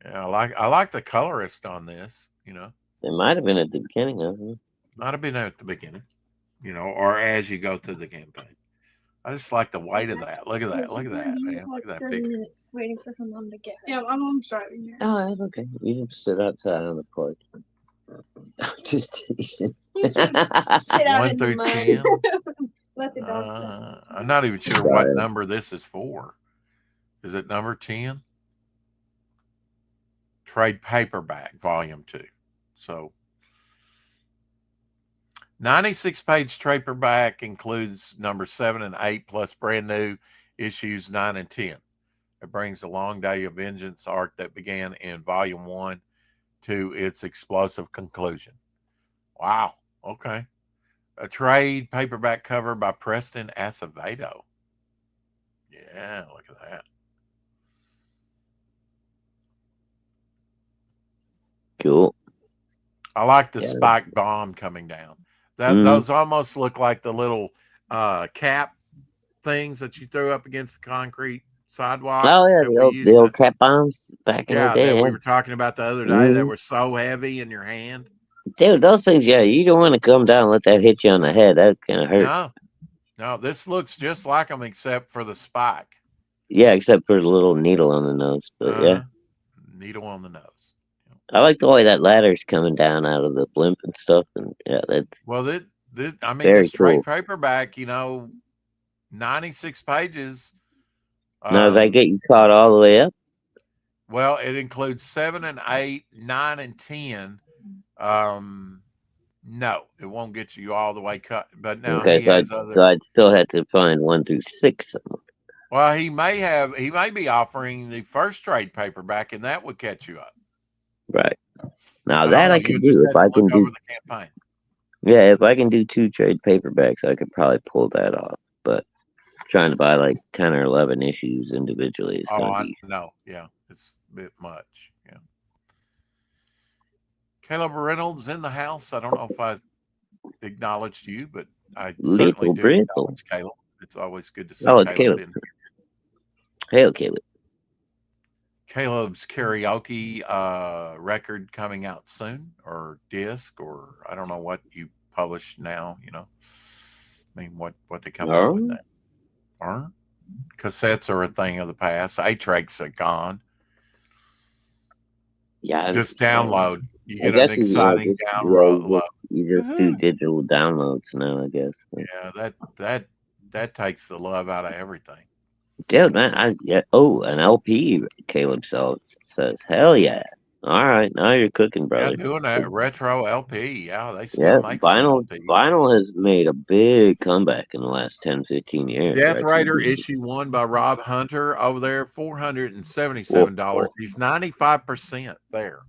Yeah, I like the colorist on this, It might have been at the beginning of it. Might have been at the beginning, or as you go through the campaign. I just like the weight of that. Look at that. Look at that, man. Look at that 30 figure. minutes waiting for her mom to get Yeah, my mom's driving there. Oh, that's okay. You just sit outside on the porch. Just teasing. Sit out 1 in through the mud. 10. Let the dog sit. I'm not even sure what number this is for. Is it number 10? Trade paperback, volume 2. So 96-page trade paperback includes number 7 and 8 plus brand new issues 9 and 10. It brings the Long Day of Vengeance arc that began in volume 1 to its explosive conclusion. Wow. Okay. A trade paperback cover by Preston Acevedo. Yeah, look at that. Cool. I like the spike bomb coming down. Those almost look like the little cap things that you threw up against the concrete sidewalk. Oh yeah, the old cap bombs back in the day. That we were talking about the other day that were so heavy in your hand. Dude, those things, you don't want to come down and let that hit you on the head. That kind of hurt. No, this looks just like them except for the spike. Yeah, except for the little needle on the nose. But needle on the nose. I like the way that ladder's coming down out of the blimp and stuff. And that's this trade paperback, 96 pages. Now, does that get you caught all the way up? Well, it includes 7 and 8, 9 and 10. No, it won't get you all the way cut. But now so I'd still have to find 1 through 6 somewhere. Well, he may be offering the first trade paperback, and that would catch you up. Right. Now that I could do if I can do the campaign. Yeah, if I can do 2 trade paperbacks, I could probably pull that off. But trying to buy like 10 or 11 issues individually is no, yeah, it's a bit much. Yeah. Caleb Reynolds in the house. I don't know if I acknowledged you, but I certainly Little do Brittle. acknowledge Caleb. It's always good to see Oh, it's Caleb Caleb. in here. Hail, Caleb. Caleb's karaoke record coming out soon, or disc, or I don't know what you publish now. I mean, what they come out with that? Or cassettes are a thing of the past. 8-tracks are gone. Yeah, Just download. You I get an guess exciting download. you just do digital downloads now, I guess. Yeah, that takes the love out of everything. Dude, man, an LP, Caleb says, hell yeah. All right, now you're cooking, brother. Yeah, doing that retro LP. Yeah, they still make vinyl. some LPs. Vinyl has made a big comeback in the last 10, 15 years. Death Rider issue 1 by Rob Hunter over there, $477. Whoa. He's 95% there.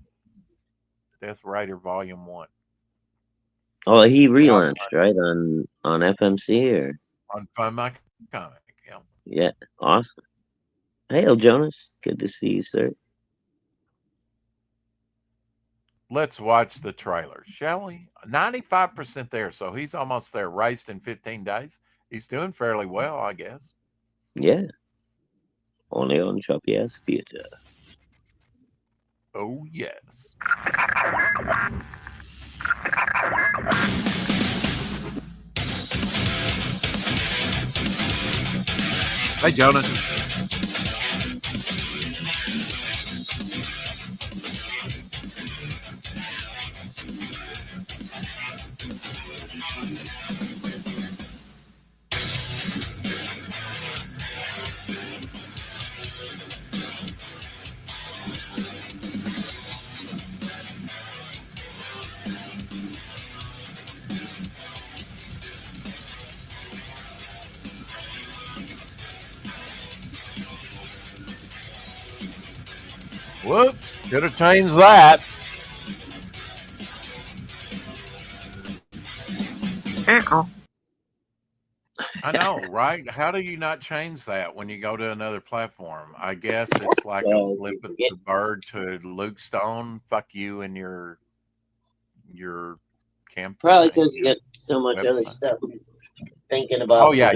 Death Rider Volume 1. Oh, he relaunched, right, on FMC or on Fun My Comic. Yeah. Yeah, awesome. Hey, Jonas, good to see you, sir. Let's watch the trailer, shall we? 95% there, so he's almost there. Raced in 15 days. He's doing fairly well, I guess. Yeah. Only on Choppy Ass Theater. Oh, yes. Hey, Jonas. Whoops, could have changed that. I know, right? How do you not change that when you go to another platform? I guess it's like a flip of the bird to Luke Stone. Fuck you and your campaign. Probably because you get so much other stuff thinking about. Oh, yeah.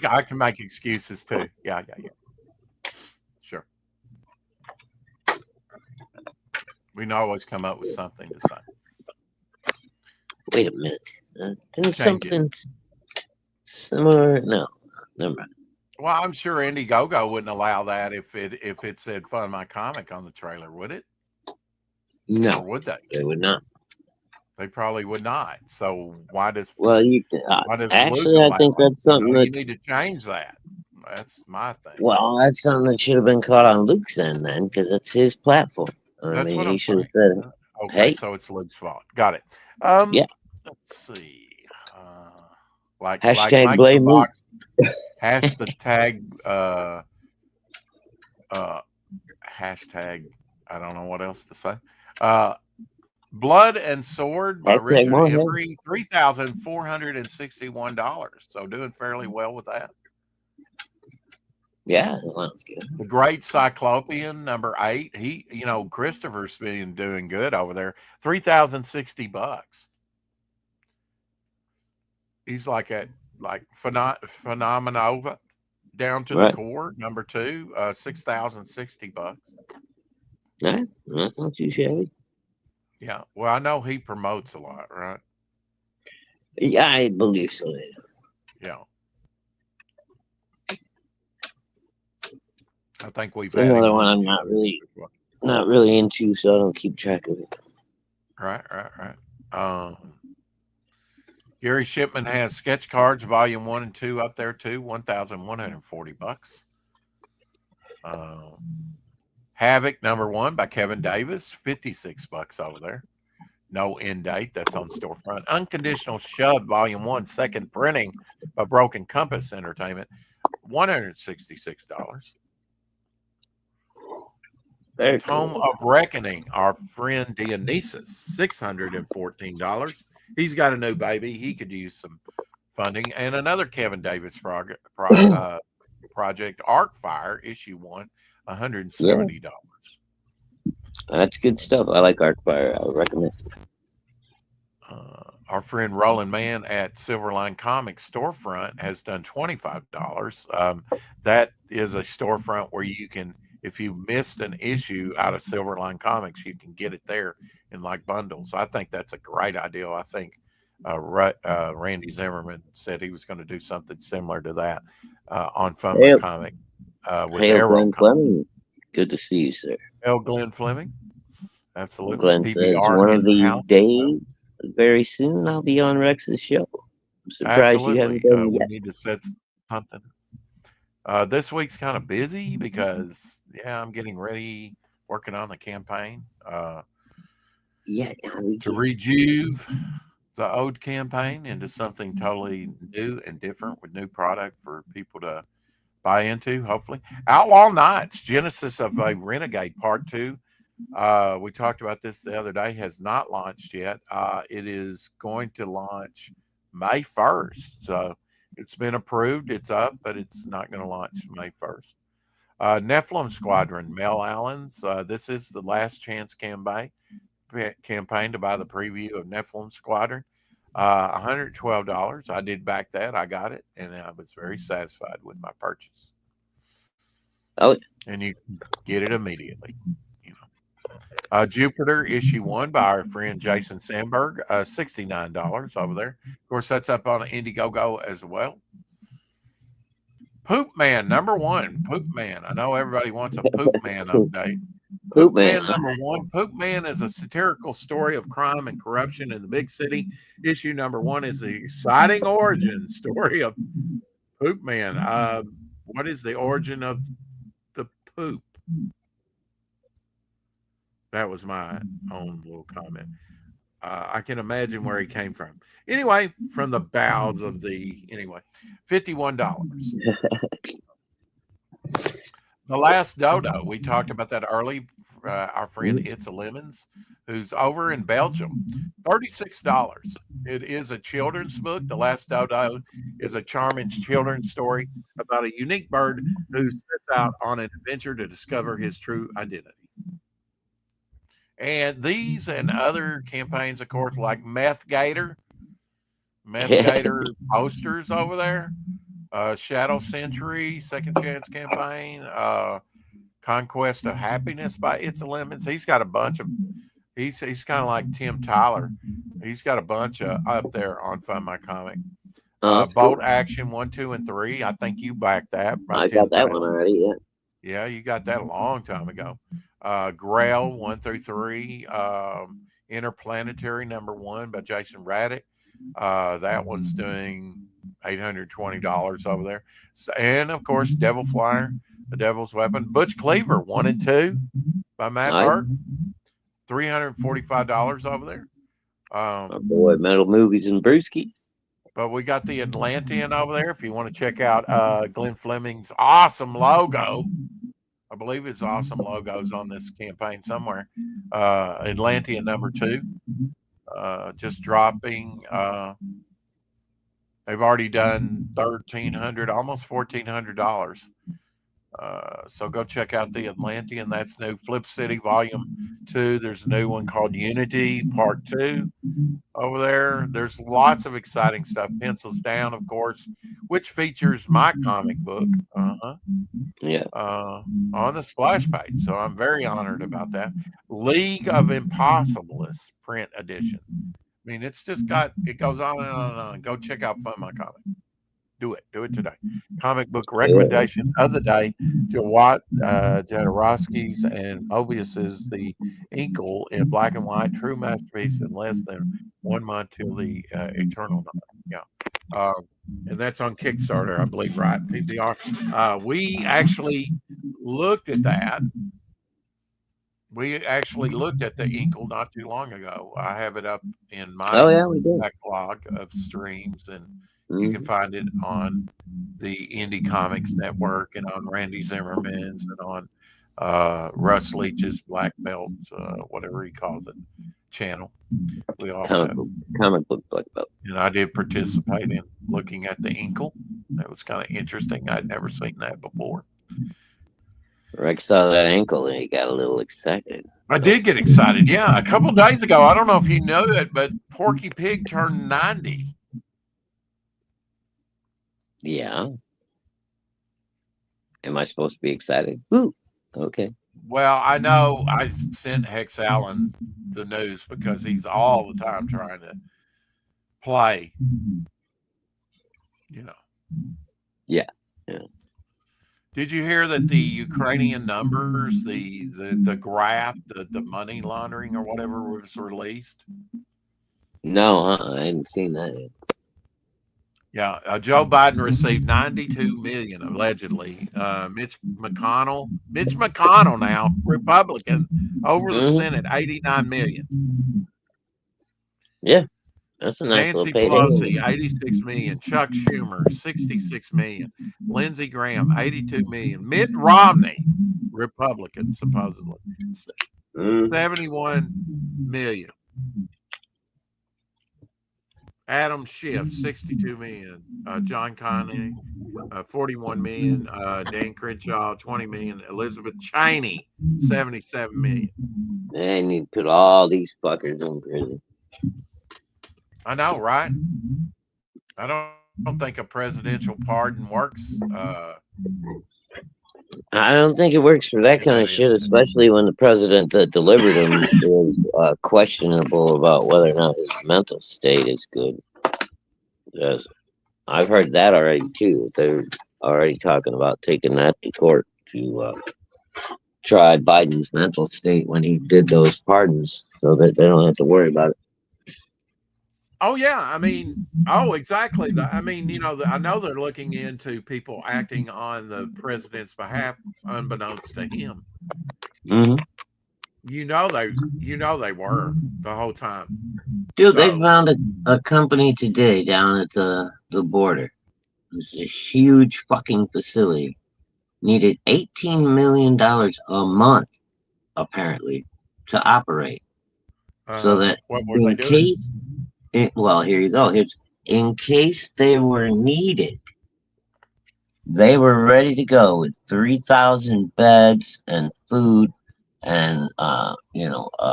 I can make excuses too. Yeah. Sure. We can always come up with something to say. Wait a minute. Didn't something similar? No, never mind. Well, I'm sure Indiegogo wouldn't allow that if it said "Fund My Comic" on the trailer, would it? No, or would they? They would not. They probably would not. So why does you can, actually I think that's something that you need to change that. That's my thing. Well, that's something that should have been caught on Luke's end then, because it's his platform. That's what he I'm should have saying. said. Okay, hey, so it's Luke's fault. Got it. Yeah. Let's see. Like hashtag blame Luke. Hashtag hashtag. I don't know what else to say. Blood and Sword by Richard Embry, $3,461. So doing fairly well with that. Yeah, that sounds good. The Great Cyclopean, number 8. He, Christopher's been doing good over there. $3,060. He's like Phenomenova, down to the core, number 2, $6,060. Yeah, that's not too shabby. Yeah, well, I know he promotes a lot, right? Yeah, I believe so. Yeah. I think we've had another one I'm not really into, so I don't keep track of it. Right. Gary Shipman has Sketch Cards Volume 1 and 2 up there too, $1,140. Havoc number 1 by Kevin Davis, $56 over there. No end date. That's on storefront. Unconditional Shove Volume 1, second printing by Broken Compass Entertainment, $166. Tome of Reckoning, our friend Dionysus, $614. He's got a new baby. He could use some funding. And another Kevin Davis project, Arcfire, issue 1, $170. That's good stuff. I like Arcfire. I recommend. our friend Roland Mann at Silverline Comics storefront has done $25. That is a storefront where you can, if you missed an issue out of Silverline Comics, you can get it there in like bundles. I think that's a great idea. I think Randy Zimmerman said he was going to do something similar to that on Fun My Comic with Hail Arrow Glenn Fleming. Good to see you, sir. Hail Glenn Fleming. Absolutely. Glenn says one of these days, very soon, I'll be on Rex's show. I'm surprised you haven't done it yet. We need to set something. This week's kind of busy because, I'm getting ready, working on the campaign. To rejuve the old campaign into something totally new and different with new product for people to buy into, hopefully. Outlaw Nights, Genesis of a Renegade Part 2. We talked about this the other day, has not launched yet. It is going to launch May 1st. So it's been approved, it's up, but it's not going to launch May 1st. Nephilim Squadron, Mel Allen's. This is the last chance campaign to buy the preview of Nephilim Squadron. $112. I did back that. I got it, and I was very satisfied with my purchase. Oh, and you can get it immediately. Jupiter issue 1 by our friend Jason Sandberg, $69 over there. Of course, that's up on Indiegogo as well. Poop Man #1. Poop Man. I know everybody wants a Poop Man update. Poop Man #1. Poop Man is a satirical story of crime and corruption in the big city. Issue #1 is the exciting origin story of Poop Man. What is the origin of the poop? That was my own little comment. I can imagine where he came from. Anyway, from the bowels of $51. The Last Dodo. We talked about that early. Our friend It's a Lemons, who's over in Belgium. $36. It is a children's book. The Last Dodo is a charming children's story about a unique bird who sets out on an adventure to discover his true identity. And these and other campaigns, of course, like Meth Gator posters over there, Shadow Century, Second Chance Campaign, Conquest of Happiness by It's a Lemons. He's got a bunch of, he's kind of like Tim Tyler. He's got a bunch of up there on Fun My Comic. Bolt cool. Action 1, 2, and 3. I think you backed that. I got that one already, yeah. Yeah, you got that a long time ago. Grail 1 through 3, Interplanetary #1 by Jason Raddick. That one's doing $820 over there. So, and of course, Devil Flyer, The Devil's Weapon, Butch Cleaver 1 and 2 by Matt Burke, $345 over there. Our boy, Metal Movies and Brewskis. But we got the Atlantean over there. If you want to check out Glenn Fleming's awesome logo. I believe his awesome logos on this campaign somewhere. Atlantean #2, just dropping. They've already done $1,300, almost $1,400. So go check out the Atlantean. That's new. Flip City Volume 2. There's a new one called Unity Part 2 over there. There's lots of exciting stuff. Pencils Down, of course, which features my comic book. Yeah. On the splash page. So I'm very honored about that. League of Impossibilists print edition. I mean, it's just got, it goes on and on and on. Go check out Fun My Comic. Do it today. Comic book recommendation of the day to Watt Jodorowsky's and Mobius's The Inkle in black and white, true masterpiece in less than 1 month till the eternal night. Yeah. And that's on Kickstarter, I believe, right? PPR. We actually looked at that. We actually looked at the Inkle not too long ago. I have it up in my backlog of streams, and you can find it on the Indie Comics Network and on Randy Zimmerman's and on Russ Leach's Black Belt, whatever he calls it, channel. We all comic book Black Belt. And I did participate in looking at the Inkle. That was kind of interesting. I'd never seen that before. Rex saw that ankle and he got a little excited. I did get excited. Yeah, a couple days ago. I don't know if you know it, but Porky Pig turned 90. Yeah. Am I supposed to be excited? Woo. Okay. Well, I know I sent Hex Allen the news because he's all the time trying to play. You know. Yeah. Yeah. Did you hear that the Ukrainian numbers, the graph, the money laundering or whatever was released? No, I hadn't seen that yet. Yeah, Joe Biden received 92 million allegedly. Mitch McConnell now, Republican, over the Senate, 89 million. Yeah, that's a nice Nancy little payday. Pelosi, 86 million. Chuck Schumer, 66 million. Lindsey Graham, 82 million. Mitt Romney, Republican, supposedly, 71 million. Adam Schiff, 62 million. John Connolly, 41 million. Dan Crenshaw, 20 million. Elizabeth Cheney, 77 million. They need to put all these fuckers in prison. I know, right? I don't think a presidential pardon works. I don't think it works for that kind of shit, especially when the president that delivered him is questionable about whether or not his mental state is good. Yes, I've heard that already too. They're already talking about taking that to court to try Biden's mental state when he did those pardons, so that they don't have to worry about it. Oh yeah, I mean, exactly. I mean, you know, I know they're looking into people acting on the president's behalf, unbeknownst to him. Mm-hmm. You know they were the whole time. Dude, they found a company today down at the border. It's a huge fucking facility. Needed $18 million a month, apparently, to operate. So that what were they doing? Well, here you go. In case they were needed, they were ready to go with 3,000 beds and food and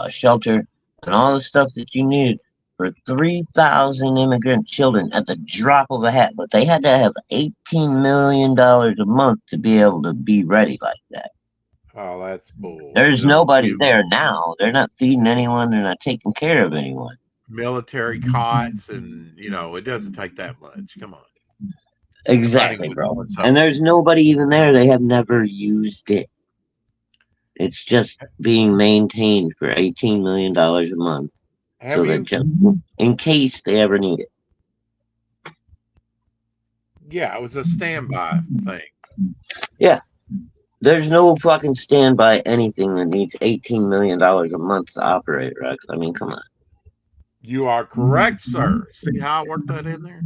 shelter and all the stuff that you needed for 3,000 immigrant children at the drop of a hat. But they had to have $18 million a month to be able to be ready like that. Oh, that's bull. There's nobody there now. They're not feeding anyone. They're not taking care of anyone. Military cots, and it doesn't take that much. Come on. Exactly, bro. And there's nobody even there. They have never used it. It's just being maintained for $18 million a month. In case they ever need it. Yeah, it was a standby thing. Yeah. There's no fucking standby anything that needs $18 million a month to operate, Rex. I mean, come on. You are correct, sir. See how I worked that in there?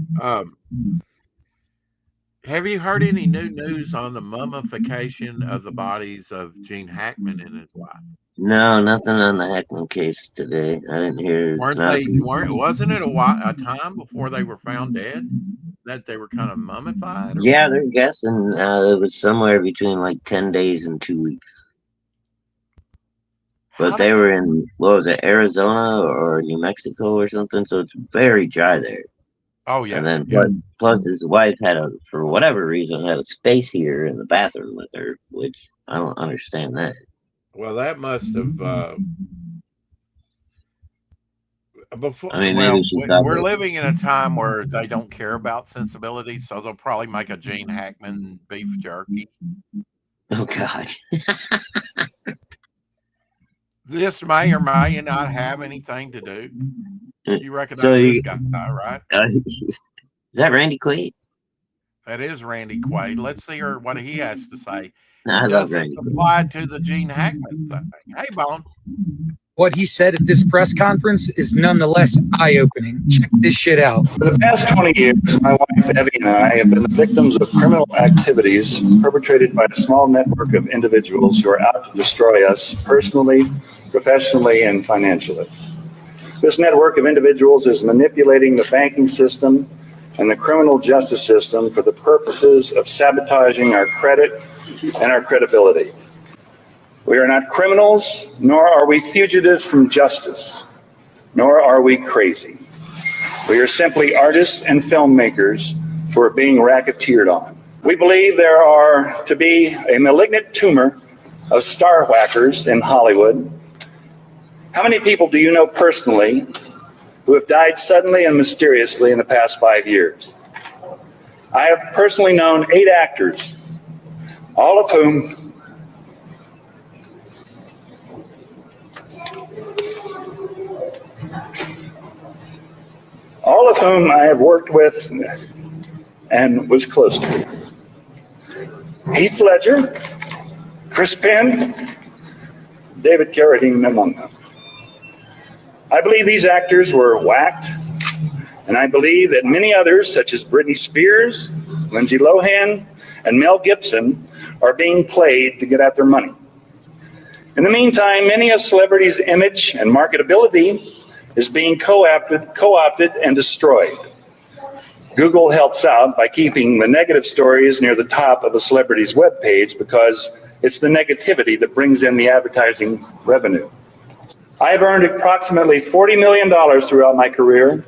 Have you heard any new news on the mummification of the bodies of Gene Hackman and his wife? No, nothing on the Hackman case today. I didn't hear. Wasn't it a time before they were found dead that they were kind of mummified? Yeah, they're guessing it was somewhere between like 10 days and 2 weeks. But they were in, what was it, Arizona or New Mexico or something, so it's very dry there. Oh, yeah. And then plus his wife for whatever reason, had a space heater in the bathroom with her, which I don't understand that. Well, that must have... we're living in a time where they don't care about sensibility, so they'll probably make a Gene Hackman beef jerky. Oh, God. This may or may not have anything to do. You recognize this guy, right? Is that Randy Quaid? That is Randy Quaid. Let's see what he has to say. Does this apply to the Gene Hackman thing? Hey, Bone. What he said at this press conference is nonetheless eye-opening. Check this shit out. For the past 20 years, my wife Debbie and I have been the victims of criminal activities perpetrated by a small network of individuals who are out to destroy us personally, professionally, and financially. This network of individuals is manipulating the banking system and the criminal justice system for the purposes of sabotaging our credit and our credibility. We are not criminals, nor are we fugitives from justice, nor are we crazy. We are simply artists and filmmakers who are being racketeered on. We believe there are to be a malignant tumor of star whackers in Hollywood. How many people do you know personally who have died suddenly and mysteriously in the past 5 years? I have personally known 8 actors, all of whom I have worked with and was close to. Heath Ledger, Chris Penn, David Carradine among them. I believe these actors were whacked, and I believe that many others, such as Britney Spears, Lindsay Lohan, and Mel Gibson, are being played to get at their money. In the meantime, many a celebrity's image and marketability is being co-opted and destroyed. Google helps out by keeping the negative stories near the top of a celebrity's webpage because it's the negativity that brings in the advertising revenue. I have earned approximately $40 million throughout my career.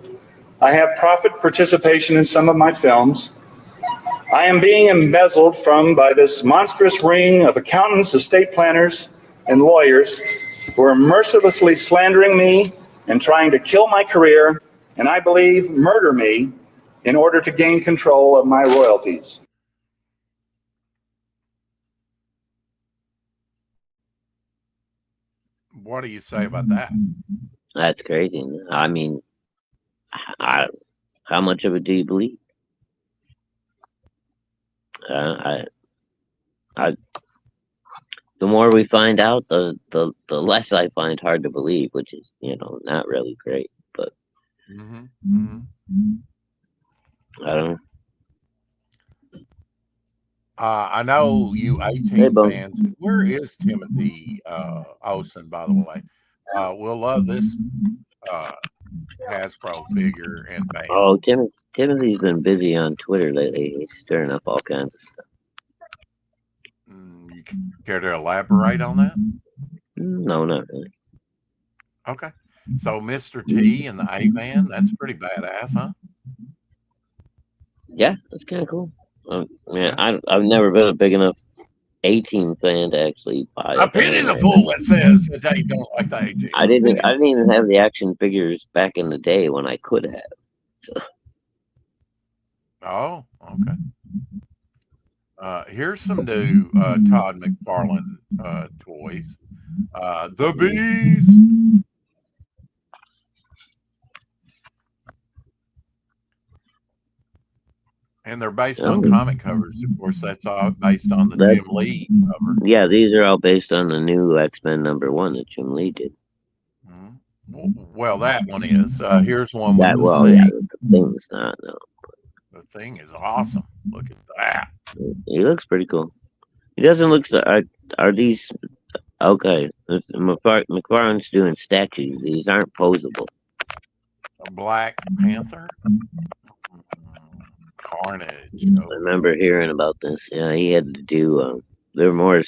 I have profit participation in some of my films. I am being embezzled from by this monstrous ring of accountants, estate planners, and lawyers who are mercilessly slandering me and trying to kill my career, and I believe murder me in order to gain control of my royalties. What do you say about that? That's crazy. I mean, how much of it do you believe? The more we find out, the less I find hard to believe, which is, not really great. But I don't know. I know you 18 fans. Where is Timothy Olsen, by the way? We'll love this Hasbro figure and band. Oh, Timothy's been busy on Twitter lately. He's stirring up all kinds of stuff. You care to elaborate on that? No, not really. Okay. So Mr. T and the A-Man, that's pretty badass, huh? Yeah, that's kind of cool. I've never been a big enough A-Team fan to actually buy I pity the fool that says that they don't like the A-Team. I didn't even have the action figures back in the day when I could have. So. Oh, okay. Here's some new Todd McFarlane toys. The Beast. And they're based on comic covers. Of course, that's all based on the Jim Lee cover. Yeah, these are all based on the new X-Men #1 that Jim Lee did. Well, that one is. Here's one with the Thing. Yeah, the Thing's not, no. The Thing is awesome. Look at that. He looks pretty cool. He doesn't look so... Are these... Okay. McFarlane's doing statues. These aren't posable. A Black Panther? Carnage. I remember hearing about this. Yeah, he had to do... They're more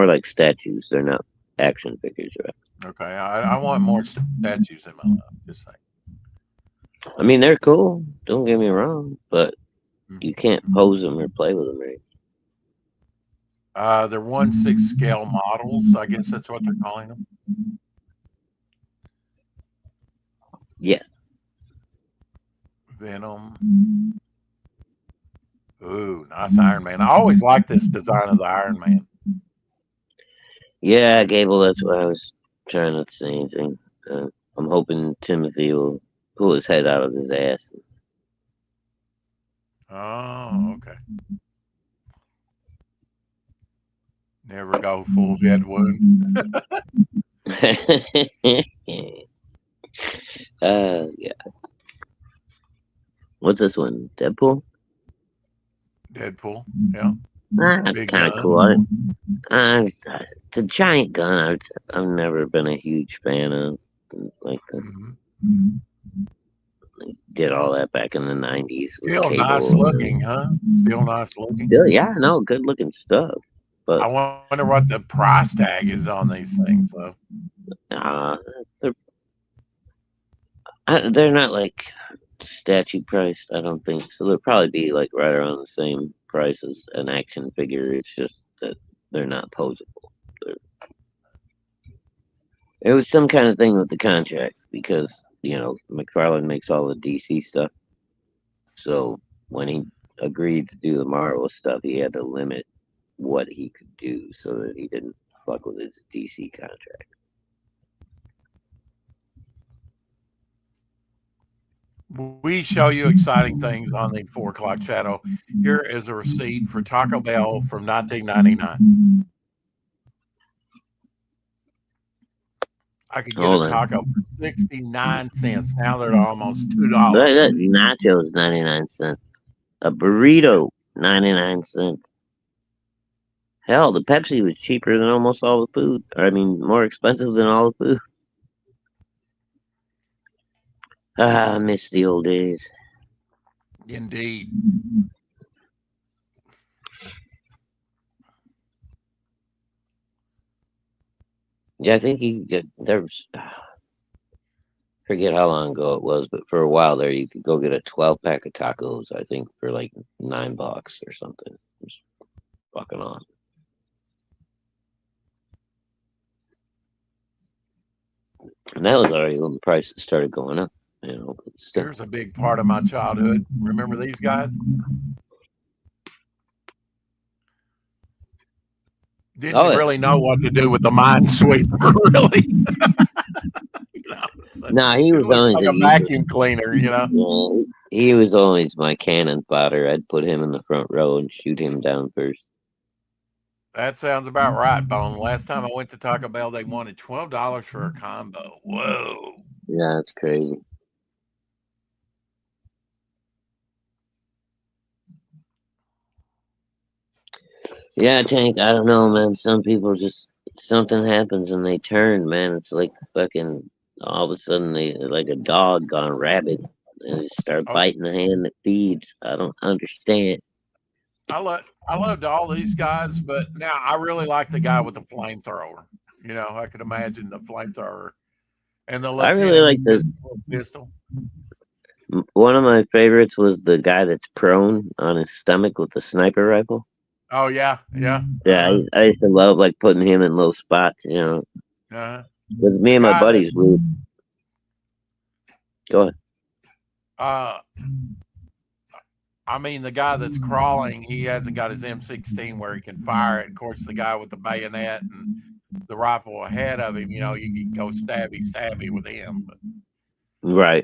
like statues. They're not action figures, right? Okay, I want more statues in my life. Just saying. I mean, they're cool. Don't get me wrong, but you can't pose them or play with them, right? They're 1/6 scale models. I guess that's what they're calling them. Yeah. Venom. Ooh, nice Iron Man. I always liked this design of the Iron Man. Yeah, Gable, that's what I was trying not to say anything. I'm hoping Timothy will pull his head out of his ass. Oh, okay. Never go full head wound. Yeah. What's this one? Deadpool? Deadpool, yeah. That's kind of cool. The giant gun, I've never been a huge fan of. Like they did all that back in the 90s. Still nice looking, huh? Still nice looking. Still, yeah, no, good looking stuff. But I wonder what the price tag is on these things, though. They're not like statue priced, I don't think. So they'll probably be like right around the same price as an action figure. It's just that they're not posable. It was some kind of thing with the contract because, McFarlane makes all the DC stuff. So when he agreed to do the Marvel stuff, he had to limit what he could do so that he didn't fuck with his DC contract. We show you exciting things on the 4 o'clock shadow. Here is a receipt for Taco Bell from 1999. I could get a taco for 69 cents. Now they're almost $2. That nachos 99 cents. A burrito 99 cents. Hell, the Pepsi was cheaper than almost all the food. I mean, more expensive than all the food. I miss the old days. Indeed. Yeah, I think there was, forget how long ago it was, but for a while there, you could go get a 12-pack of tacos, I think, for like $9 or something. It was fucking awesome. And that was already when the prices started going up. Here's a big part of my childhood. Remember these guys? Didn't really know what to do with the Minesweeper, really. No, he was always like a vacuum cleaner, Yeah, he was always my cannon fodder. I'd put him in the front row and shoot him down first. That sounds about right, Bone. Last time I went to Taco Bell, they wanted $12 for a combo. Whoa. Yeah, that's crazy. Yeah, Tank, I don't know, man. Some people just, something happens and they turn, man. It's like fucking, all of a sudden they're like a dog gone rabid. And they start biting the hand that feeds. I don't understand. I loved all these guys, but now I really like the guy with the flamethrower. I could imagine the flamethrower and the I really like the pistol. One of my favorites was the guy that's prone on his stomach with the sniper rifle. Oh yeah. Yeah, I used to love like putting him in low spots. With me and my buddies, we would... Go ahead. I mean, the guy that's crawling, he hasn't got his M16 where he can fire it. Of course, the guy with the bayonet and the rifle ahead of him, you can go stabby with him. But right.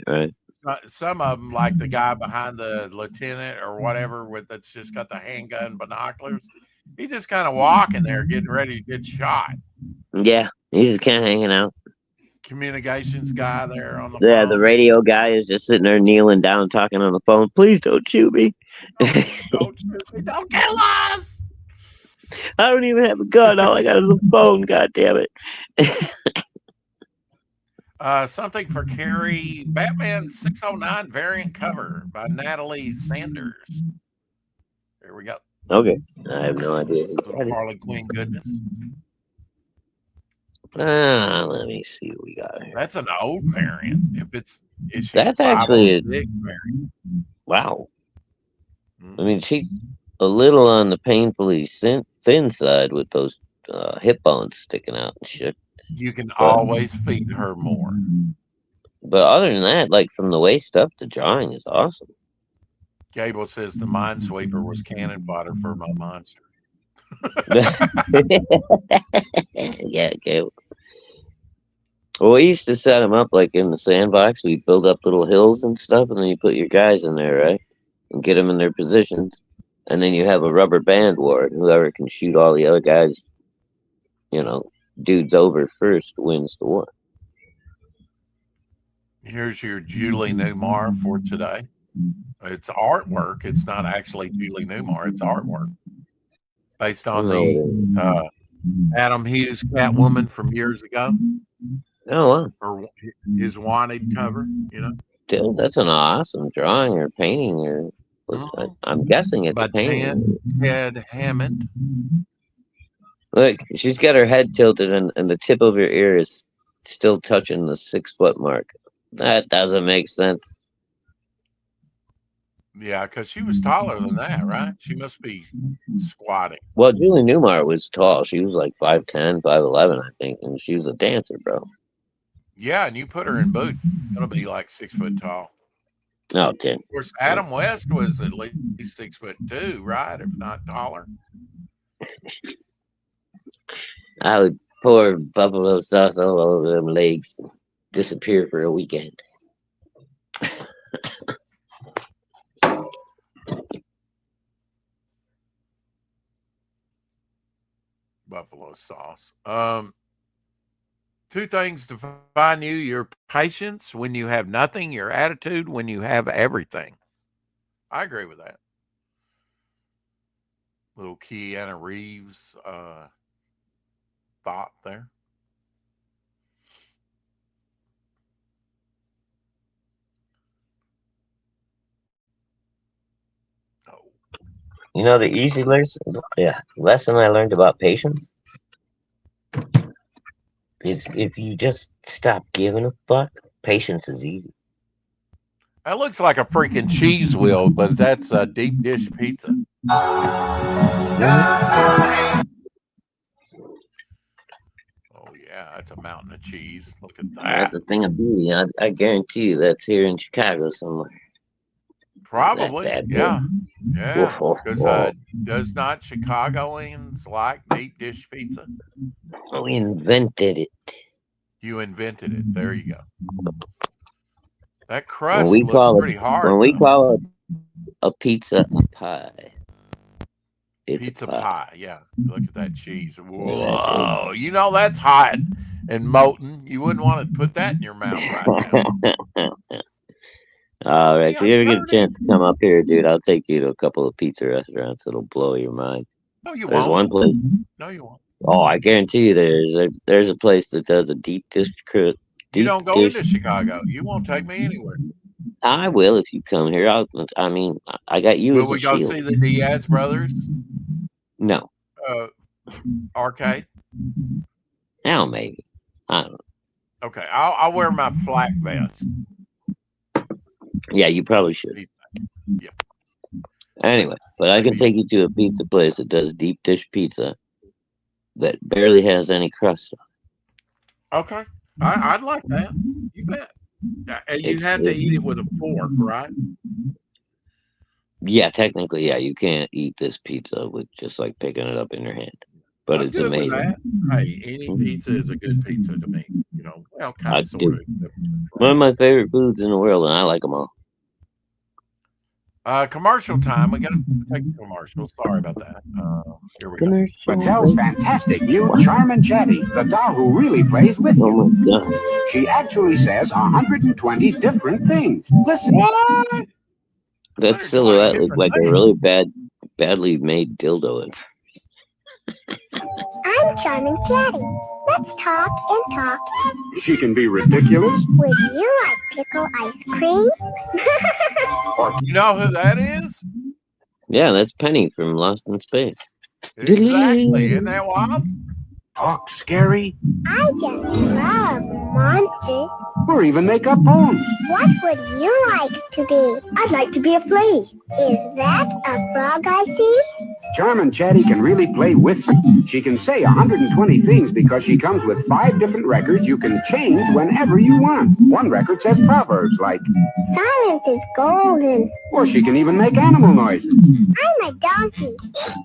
Some of them, like the guy behind the lieutenant or whatever, that's just got the handgun binoculars, he just kind of walking there, getting ready to get shot. Yeah, he's just kind of hanging out. Communications guy there on the phone. The radio guy is just sitting there kneeling down, talking on the phone. Please don't shoot me. Don't shoot me. Don't kill us. I don't even have a gun. All I got is a phone. God damn it. Something for Carrie. Batman 609 variant cover by Natalie Sanders. There we go. Okay. I have no idea. Harley Quinn goodness. Let me see what we got here. That's an old variant. If it's issue that's actually variant. Wow. I mean, she's a little on the painfully thin side with those hip bones sticking out and shit. You can always feed her more. But other than that, like from the waist up, the drawing is awesome. Gable says the Minesweeper was cannon fodder for my monster. Yeah, Gable. Well, we used to set them up like in the sandbox. We build up little hills and stuff, and then you put your guys in there, right? And get them in their positions. And then you have a rubber band war, and whoever can shoot all the other guys, dudes over first wins the war. Here's your Julie Newmar for today. It's artwork. It's not actually Julie Newmar. It's artwork based on the Adam Hughes Catwoman from years ago. Oh, wow. Or his wanted cover, Dude, that's an awesome drawing or painting. Or I'm guessing it's a painting. Ted Hammond. Look, she's got her head tilted, and the tip of her ear is still touching the 6 foot mark. That doesn't make sense. Yeah, because she was taller than that, right? She must be squatting. Well, Julie Newmar was tall. She was like 5'10", 5'11", I think, and she was a dancer, bro. Yeah, and you put her in boots, gonna be like 6 foot tall. Oh, okay. Of course, Adam West was at least 6'2", right? If not taller. I would pour buffalo sauce all over them legs and disappear for a weekend. Buffalo sauce. 2 things define you: your patience when you have nothing, your attitude when you have everything. I agree with that. Little Keanu Reeves thought there. Oh. You know the easy lesson I learned about patience is if you just stop giving a fuck, patience is easy. That looks like a freaking cheese wheel, but that's a deep dish pizza. Oh yeah, that's a mountain of cheese. Look at that. That's a thing of beauty. I guarantee you that's here in Chicago somewhere. Probably, yeah. Yeah, because does not Chicagoans like deep dish pizza? We invented it. You invented it. There you go. That crust looks pretty hard. When we call a pizza a pie, it's pizza a pie. Yeah. Look at that cheese. Whoa. You know that's hot and molten. You wouldn't want to put that in your mouth right now. All right. If you ever get a chance to come up here, dude, I'll take you to a couple of pizza restaurants that'll blow your mind. No, you There's won't. one place. No, you won't. Oh, I guarantee you there's a place that does a deep dish. You don't go into Chicago. You won't take me anywhere. I will if you come here. I got you. Will we go see the Diaz brothers? No. Arcade? Now maybe. I don't know. Okay, I'll wear my flak vest. Yeah, you probably should. Yeah. Anyway, but I can take you to a pizza place that does deep dish pizza that barely has any crust on. Okay. I'd like that. You bet. And you have to eat it with a fork, right? Yeah, technically, yeah. You can't eat this pizza with just like picking it up in your hand. But it's amazing. With that. Hey, any pizza is a good pizza to me. You know, well, kind of sort of. One of my favorite foods in the world, and I like them all. Commercial time. We got to take a commercial. Sorry about that. Here we go. Mattel's fantastic new Charmin Chatty, the doll who really plays with you. Oh my God. She actually says 120 different things. Listen. What? That silhouette looked like a really badly made dildo. I'm Charmin Chatty. Let's talk and talk. She can be ridiculous. Would you like pickle ice cream? You know who that is? Yeah, that's Penny from Lost in Space. Exactly. Isn't that wild? Talk scary. I just love monsters. Or even make up poems. What would you like to be? I'd like to be a flea. Is that a frog I see? Charmin Chatty can really play with you. She can say 120 things because she comes with 5 different records you can change whenever you want. One record says proverbs like, silence is golden. Or she can even make animal noises. I'm a donkey.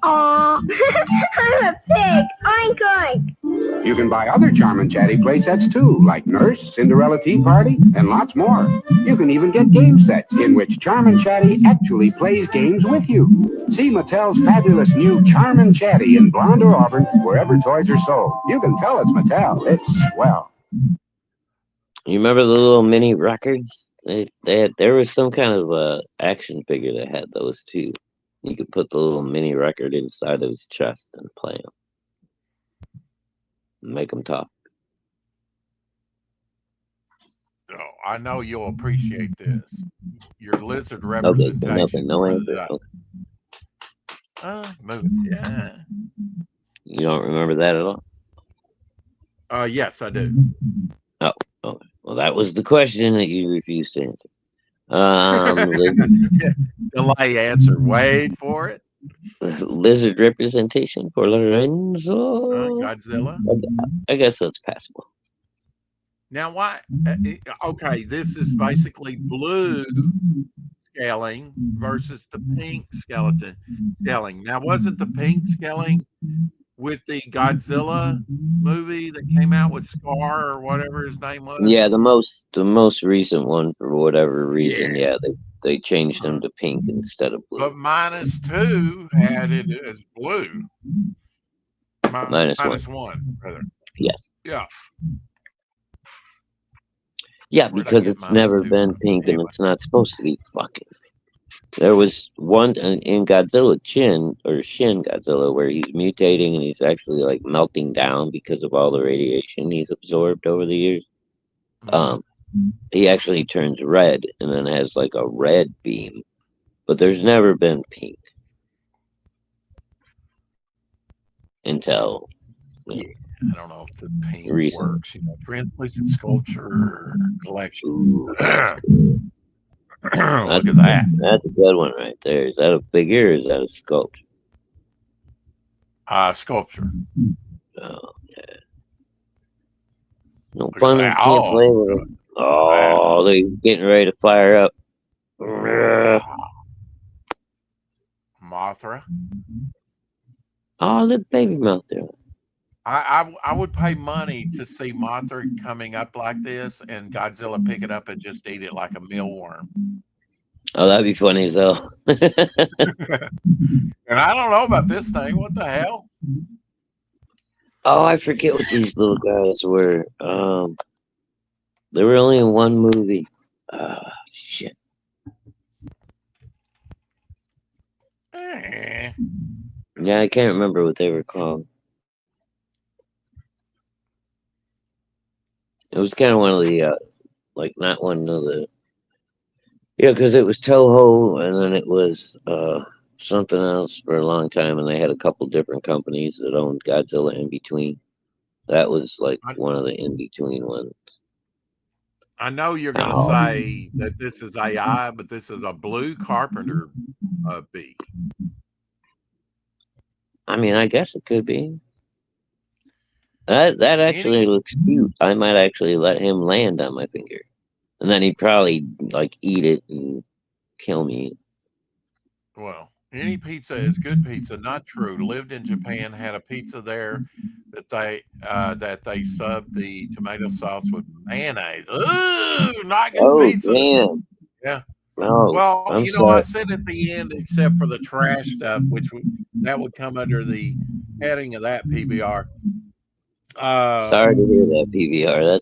Aw. I'm a pig. Oink oink. You can buy other Charmin Chatty playsets too, like Nurse, Cinderella Tea Party, and lots more. You can even get game sets in which Charmin Chatty actually plays games with you. See Mattel's fabulous new Charmin Chatty in blonde or auburn wherever toys are sold. You can tell it's Mattel. It's swell. You remember the little mini records? There was some kind of action figure that had those too. You could put the little mini record inside of his chest and play them. Make them talk. Oh, I know you'll appreciate this. Your lizard representation. Okay, no answer. Move it. Yeah. You don't remember that at all? Yes, I do. Oh, okay. Well, that was the question that you refused to answer. Delay answer. Wait for it. Lizard representation for Lorenzo. Godzilla. I guess that's passable. Now, why? Okay, this is basically blue scaling versus the pink skeleton scaling. Now, wasn't the pink scaling with the Godzilla movie that came out with Scar or whatever his name was? Yeah, the most recent one for whatever reason. Yeah, they changed him to pink instead of blue. But -2 had it as blue. Minus one, rather. Yes. Yeah. Yeah, because it's never been pink and it's not supposed to be fucking. There was one in Godzilla Shin Godzilla where he's mutating and he's actually like melting down because of all the radiation he's absorbed over the years. He actually turns red and then has like a red beam, but there's never been pink until. Yeah, I don't know if the paint works. Translucent sculpture collection. Look at that. That's a good one right there. Is that a figure or is that a sculpture? Sculpture. Oh, yeah. No fun. Can't play with them. Oh, they're getting ready to fire up. Mothra. Oh, look, baby Mothra. I would pay money to see Mothra coming up like this and Godzilla pick it up and just eat it like a mealworm. Oh, that'd be funny as hell. And I don't know about this thing. What the hell? Oh, I forget what these little guys were. They were only in one movie. Shit. Yeah, I can't remember what they were called. It was kind of one of the, like, not one of the, yeah, because it was Toho, and then it was something else for a long time, and they had a couple different companies that owned Godzilla in between. That was like one of the in between ones. I know you're going to say that this is AI, but this is a blue Carpenter bee. I mean, I guess it could be. That actually looks cute. I might actually let him land on my finger. And then he'd probably, like, eat it and kill me. Well, any pizza is good pizza. Not true. Lived in Japan, had a pizza there that they subbed the tomato sauce with mayonnaise. Ooh, not good pizza. Damn. Yeah. Oh, well, I'm you know, sorry. I said at the end, except for the trash stuff, which that would come under the heading of that PBR. Sorry to hear that, PBR.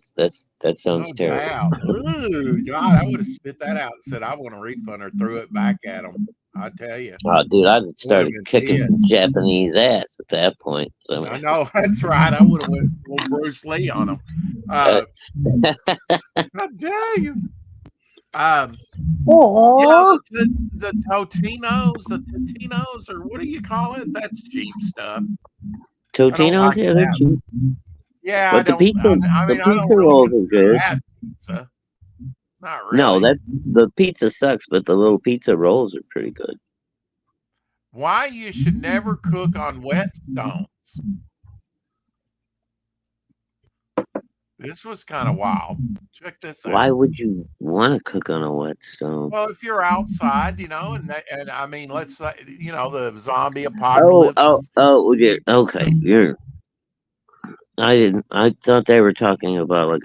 That sounds terrible. Ooh, God, I would have spit that out and said I want a refund or threw it back at them. I tell you. Oh, dude, I started kicking some Japanese ass at that point. So. I know, that's right. I would have went full Bruce Lee on them. I dare you. The Totinos, or what do you call it? That's cheap stuff. Totinos, yeah, they're cheap. Yeah, but the pizza rolls are good. Pizza. Not really. No, the pizza sucks, but the little pizza rolls are pretty good. Why you should never cook on whetstones? This was kind of wild. Check this out. Why would you want to cook on a whetstone? Well, if you're outside, you know, and I mean, let's say, you know, the zombie apocalypse. Yeah, okay. I thought they were talking about like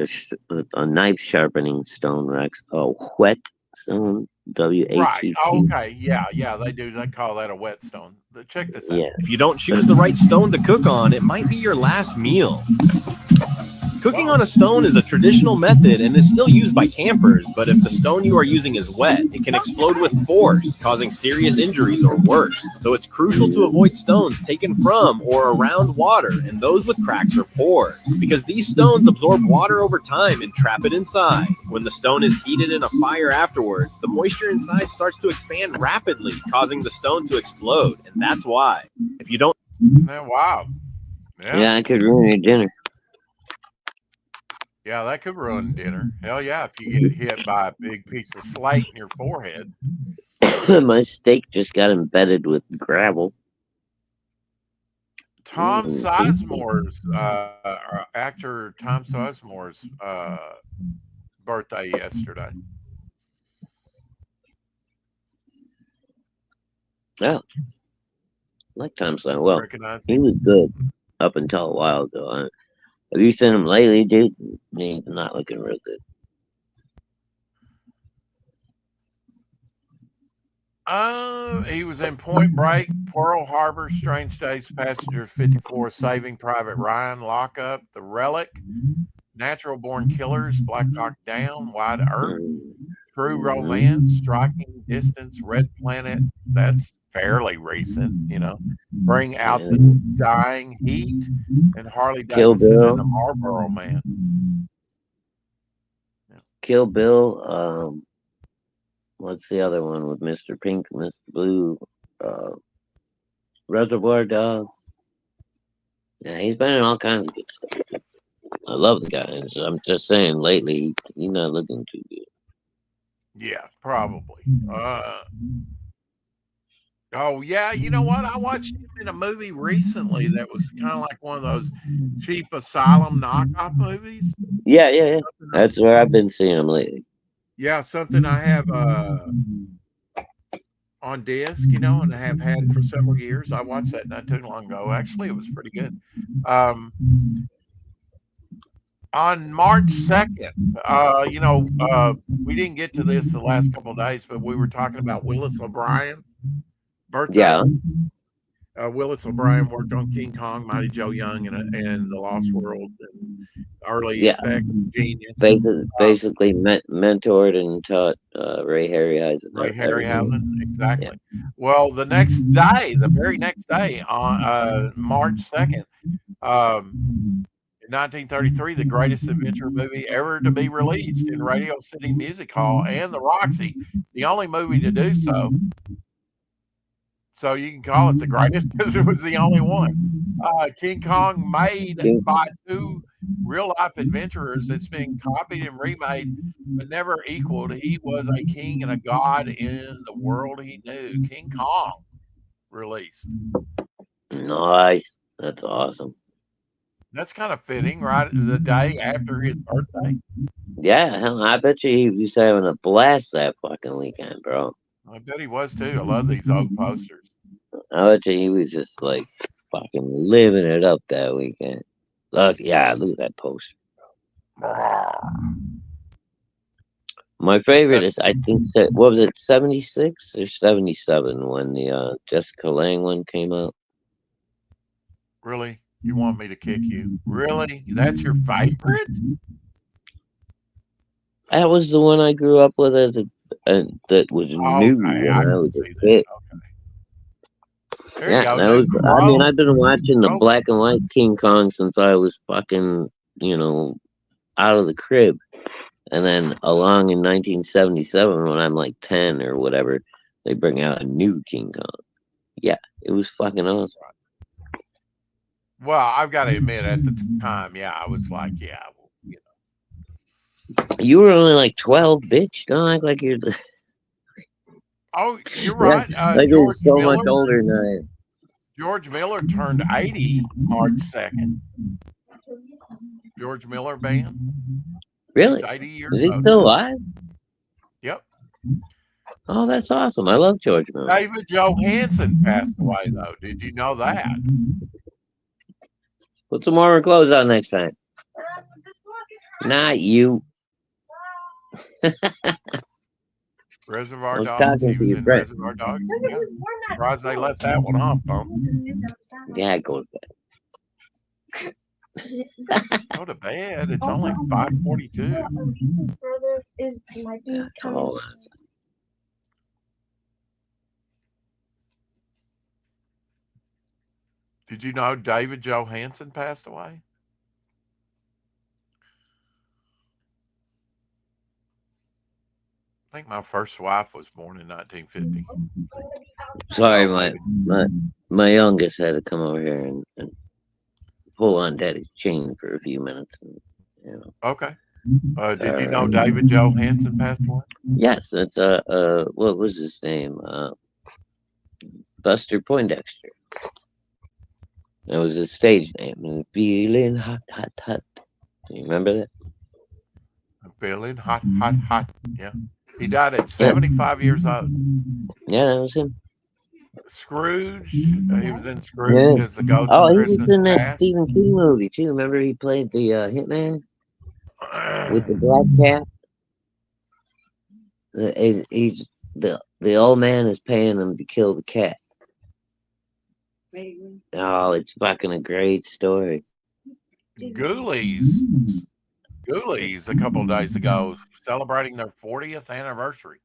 a knife sharpening stone, Rex. Oh, whetstone. W-H-E-T. Right. Okay. Yeah. They do. They call that a whetstone. Check this out. Yeah. If you don't choose the right stone to cook on, it might be your last meal. Cooking on a stone is a traditional method and is still used by campers, but if the stone you are using is wet, it can explode with force, causing serious injuries or worse. So it's crucial to avoid stones taken from or around water and those with cracks or pores, because these stones absorb water over time and trap it inside. When the stone is heated in a fire afterwards, the moisture inside starts to expand rapidly, causing the stone to explode, and that's why. If you don't... Wow. Yeah, I could ruin your dinner. Yeah, that could ruin dinner. Hell yeah, if you get hit by a big piece of slate in your forehead. My steak just got embedded with gravel. Tom Sizemore's actor Tom Sizemore's birthday yesterday. Yeah, like Tom Sizemore. Well, Recognize he him? was good up until a while ago. Have you seen him lately, dude? He's not looking real good. He was in Point Break, Pearl Harbor, Strange Days, Passengers 54, Saving Private Ryan, Lockup, The Relic, Natural Born Killers, Black Hawk Down, Wide Earth, True Romance, Striking Distance, Red Planet. That's fairly recent, you know. Bring Out the Dying, Heat, and Harley Kill Davidson Bill. and the Marlboro Man. Kill Bill. What's the other one with Mr. Pink, Mr. Blue? Reservoir Dogs. Yeah, he's been in all kinds of good stuff. I love the guy. I'm just saying, lately, he's not looking too good. Yeah, probably. Oh, yeah, you know what? I watched him in a movie recently that was kind of like one of those cheap asylum knockoff movies. Yeah. That's where I've been seeing him lately. Yeah, something I have on disc, you know, and I have had for several years. I watched that not too long ago. Actually, it was pretty good. On March 2nd, you know, we didn't get to this the last couple of days, but we were talking about Willis O'Brien birthday. Yeah. Willis O'Brien worked on King Kong, Mighty Joe Young, and The Lost World, and early effect Genius. Basically mentored and taught Ray Harryhausen. Ray Harryhausen, exactly. Yeah. Well, the next day, the very next day, on March 2nd, in 1933, the greatest adventure movie ever to be released in Radio City Music Hall and the Roxy, the only movie to do so. So you can call it the greatest because it was the only one. King Kong, made by two real-life adventurers. It's been copied and remade, but never equaled. He was a king and a god in the world he knew. King Kong released. Nice. That's awesome. That's kind of fitting, right? The day after his birthday. Yeah, hell, I bet you he was having a blast that fucking weekend, bro. I bet he was too. I love these old posters. I bet you he was just like fucking living it up that weekend. Look at that poster. My favorite is, I think, what was it, 76 or 77 when the Jessica Lange one came out? Really? You want me to kick you? Really? That's your favorite? That was the one I grew up with that was new when I was a kid. Yeah, that was. I mean, I've been watching the black and white King Kong since I was fucking, you know, out of the crib, and then along in 1977 when I'm like 10 or whatever, they bring out a new King Kong. Yeah, it was fucking awesome. Well, I've got to admit, at the time, yeah, I was like, yeah, well, you know. You were only like 12, bitch. Don't act like you're. Oh, you're right. Like you're so much older than I am. George Miller turned 80 March 2nd. George Miller band. Really? He's 80 years Is he old. still alive? Yep. Oh, that's awesome. I love George Miller. David Johansen passed away, though. Did you know that? Put some more clothes on next time. Not you. Reservoir Dogs. He was in Reservoir Dogs. Yeah. Surprised they let that one off, though. Yeah, go to bed. Go to bed. It's only 5:42. Oh. Did you know David Johansen passed away? I think my first wife was born in 1950. Sorry, my youngest had to come over here and full on dead. He's chained for a few minutes. And, Okay. Did you know David Johansen passed away? Yes, that's what was his name? Buster Poindexter. That was his stage name. Feeling hot, hot, hot. Do you remember that? Feeling hot, hot, hot. Yeah. He died at 75 years old. Yeah, that was him. Scrooge. He was in Scrooge as the ghost Oh, of he was Christmas in that Past. Stephen King movie too. Remember he played the hitman with the black cat? He's the old man is paying him to kill the cat. Oh, it's fucking a great story. Ghoulies a couple of days ago celebrating their 40th anniversary.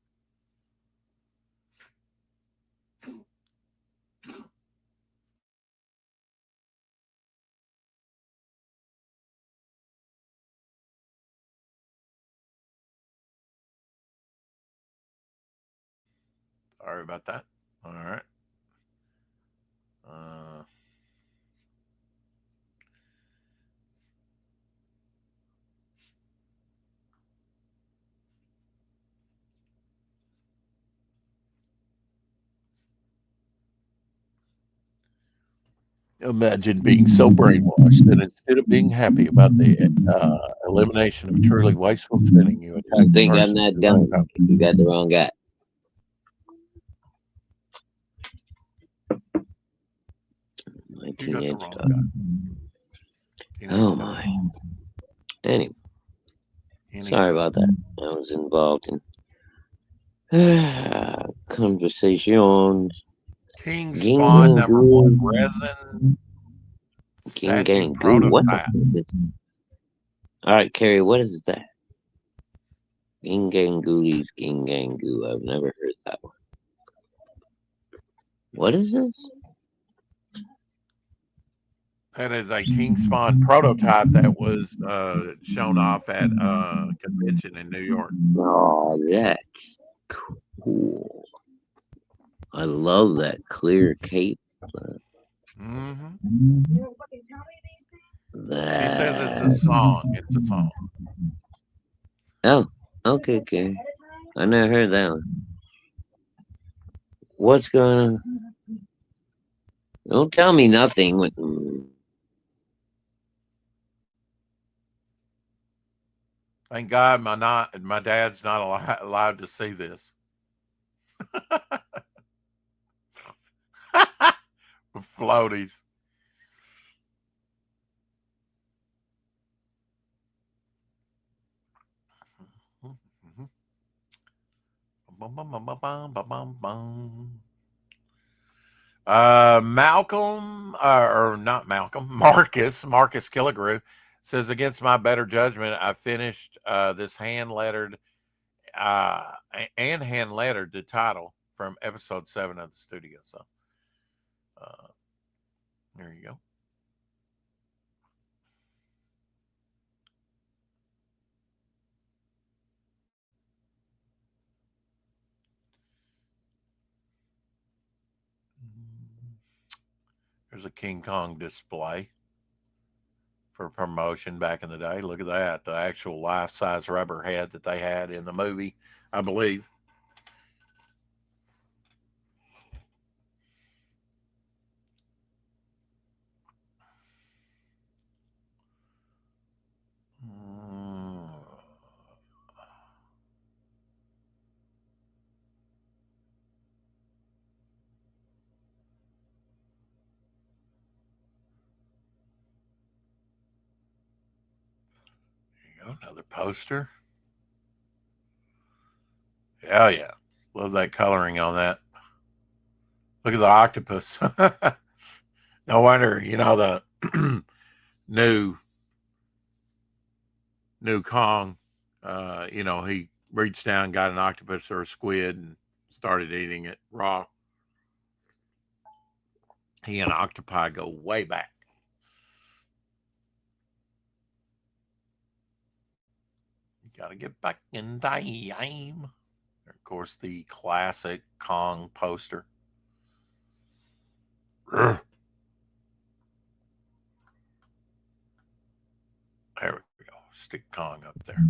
Sorry about that. All right. Imagine being so brainwashed that instead of being happy about the elimination of truly wasteful spending, you attack I think the I'm person. not done. You got the wrong guy. My teenage daughter. Oh my. Anyway, sorry about that. I was involved in conversations. King Spawn number 1 resin King statue Gang Goo. What the prototype. fuck is that? All right, Carrie, what is that? King Gang Goolies, King Gang Goo. I've never heard that one. What is this? That is a King Spawn prototype that was shown off at a convention in New York. Oh, that's cool. I love that clear cape. Mm-hmm. She says it's a song. It's a song. Oh, okay, Carrie. I never heard that one. What's going on? Don't tell me nothing. Thank God my dad's not allowed to see this. Floaties. Malcolm, or not Malcolm, Marcus Killigrew says, against my better judgment, I finished this hand-lettered the title from episode 7 of the studio. So there you go. There's a King Kong display for promotion back in the day. Look at that. The actual life-size rubber head that they had in the movie, I believe. Another poster. Hell yeah. Love that coloring on that. Look at the octopus. No wonder, the new Kong, he reached down, got an octopus or a squid and started eating it raw. He and octopi go way back. Got to get back in time. Of course, the classic Kong poster. Ugh. Stick Kong up there.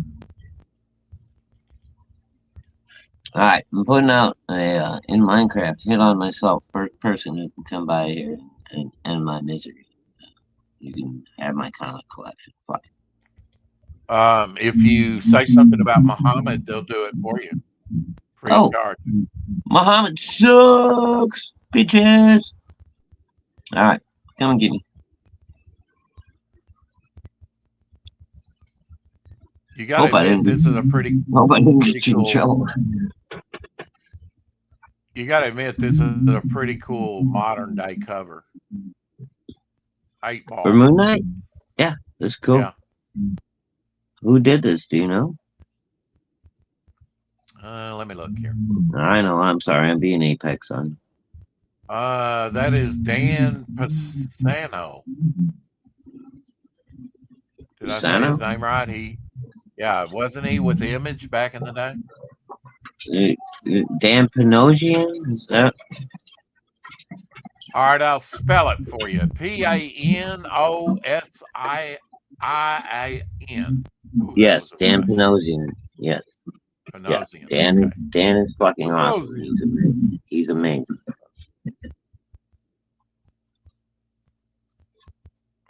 All right, I'm putting out a in Minecraft. Hit on myself, first person who can come by here and end my misery. You can have my comic collection. Fuck it. If you say something about Muhammad, they'll do it for you. Free of charge. Muhammad sucks, bitches. All right, come and get me. You got to admit, this is a pretty Hope I didn't get you in cool. trouble. You got to admit, this is a pretty cool modern day cover. 8-ball. For Moon Knight? Yeah, that's cool. Yeah. Who did this? Do you know? Let me look here. I know. I'm sorry. I'm being Apex on. That is Dan Pisano. Did I say his name right? Wasn't he with Image back in the day? Dan Panosian? Is that? All right, I'll spell it for you. Panosian. Yes, Dan Panosian. Yes. Panosian. Yeah. Okay. Dan is fucking awesome. He's amazing.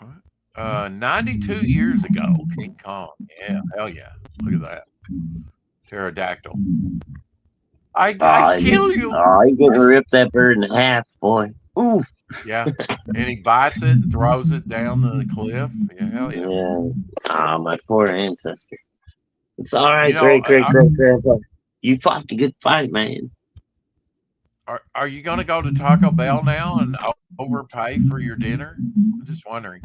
All right. 92 years ago, King Kong. Yeah, hell yeah. Look at that. Pterodactyl. I kill you. Oh, you're gonna rip that bird in half, boy. Oof. Yeah. And he bites it and throws it down the cliff. Yeah, hell yeah. Oh, my poor ancestor. It's all right, You know, great grandpa. You fought a good fight, man. Are you going to go to Taco Bell now and overpay for your dinner? I'm just wondering.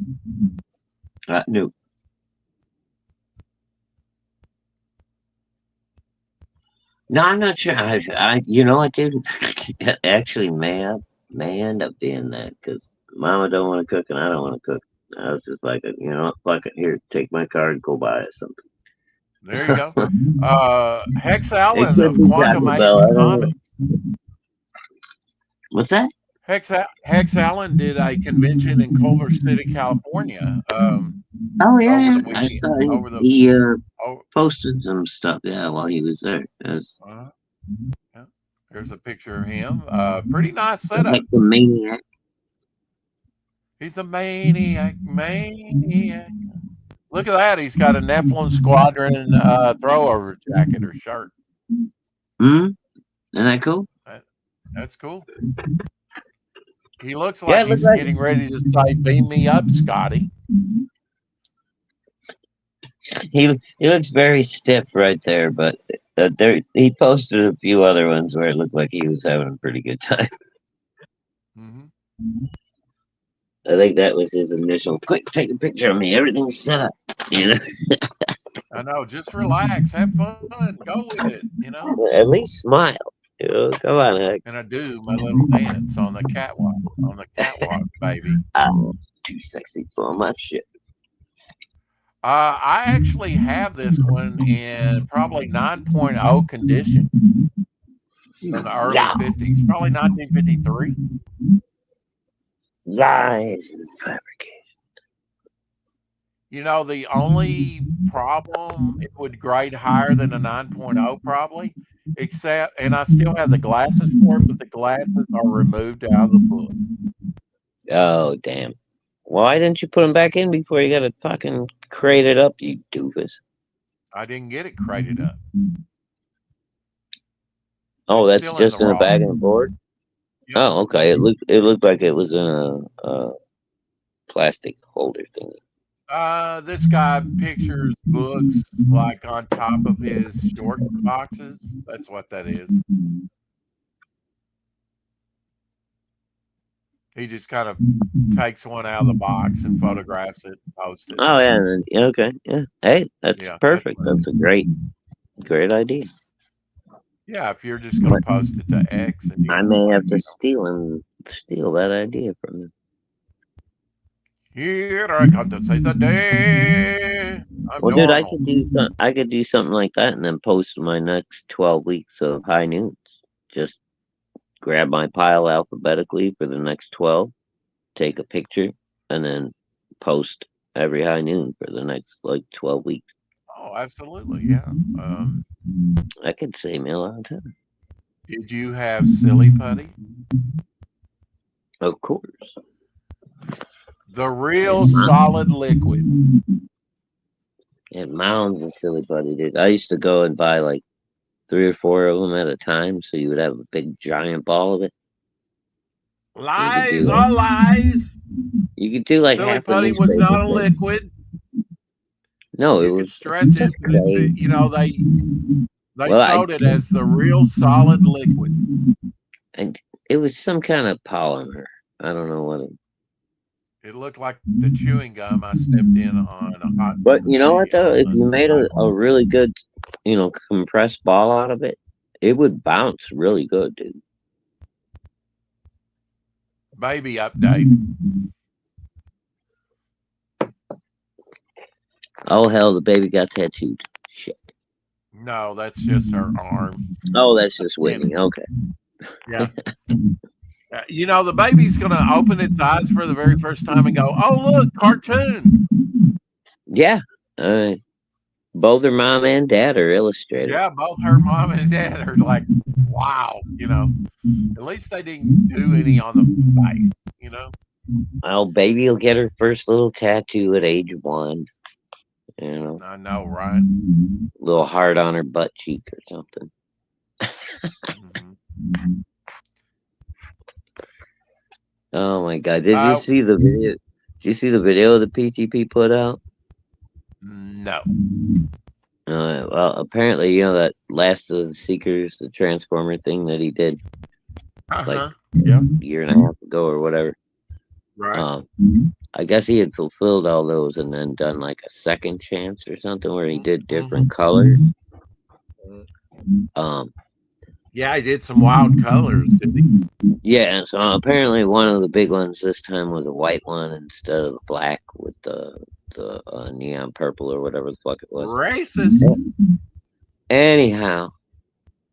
No. No, I'm not sure. You know what, dude? Actually, may end up being that because Mama don't want to cook and I don't want to cook. I was just like, you know what? Fuck it. Here, take my card, go buy us something. There you go. Hex Allen of Quantum Age Comics. What's that? Hex Allen did a convention in Culver City, California. Oh yeah, I saw he posted some stuff. Yeah, while he was there. Yeah. There's a picture of him. Pretty nice setup. Like the maniac. He's a maniac. Look at that. He's got a Nephilim Squadron throwover jacket or shirt. Isn't that cool? That's cool. He looks like he's getting ready to say, "Beam me up, Scotty." He looks very stiff right there, but he posted a few other ones where it looked like he was having a pretty good time. Mm-hmm. I think that was his initial. Quick, take a picture of me. Everything's set up. You know. I know. Just relax, have fun, go with it. You know. At least smile. You know, come on, Heck. And I do my little dance on the catwalk. Baby. I'm too sexy for my shit. I actually have this one in probably 9.0 condition in the early 50s, probably 1953. Lies and fabrication. You know, the only problem, it would grade higher than a 9.0 probably, except, and I still have the glasses for it, but the glasses are removed out of the book. Oh, damn. Why didn't you put them back in before you got it fucking crated up, you doofus? I didn't get it crated up. Oh, that's just in the bag and the board? Yep. Oh, okay. It looked like it was in a plastic holder thing. This guy pictures books like on top of his short boxes. That's what that is. He just kind of takes one out of the box and photographs it, posts it. Oh yeah, okay, yeah. Hey, that's perfect. That's a great idea. Yeah, if you're just going to post it to X, and I may have to steal that idea from him. Here I come to say the day. Well, dude, I could do something like that and then post my next 12 weeks of high noons. Just grab my pile alphabetically for the next 12, take a picture, and then post every high noon for the next 12 weeks. Oh, absolutely, yeah. I could say me a long time. Did you have silly putty? Of course. The real solid liquid. And mounds of silly putty, dude. I used to go and buy like 3 or 4 of them at a time, so you would have a big giant ball of it. Lies are lies. You could do like silly half putty of was not a liquid. No, it You was. could stretch it. You know, they Well, sold it as the real solid liquid. And it was some kind of polymer. I don't know what it. It looked like the chewing gum I stepped in on a hot. But you know what though? If you made a really good, compressed ball out of it, it would bounce really good, dude. Baby update. Oh hell, the baby got tattooed. Shit. No, that's just her arm. Oh, that's just Whitney. Okay. Yeah. You know, the baby's going to open its eyes for the very first time and go, "Oh, look, cartoon." Yeah. Both her mom and dad are illustrated. Yeah, both her mom and dad are like, wow, At least they didn't do any on the face, Well, baby will get her first little tattoo at age 1. I know, right? Little heart on her butt cheek or something. Mm-hmm. Oh my god! Did you see the video? Did you see the video the PTP put out? No. Well, apparently, that Last of the Seekers, the Transformer thing that he did, like a year and a half ago or whatever. Right. I guess he had fulfilled all those and then done like a second chance or something where he did different colors. Yeah, he did some wild colors, didn't he? Yeah, and so apparently one of the big ones this time was a white one instead of the black with the neon purple or whatever the fuck it was. Racist. Anyhow,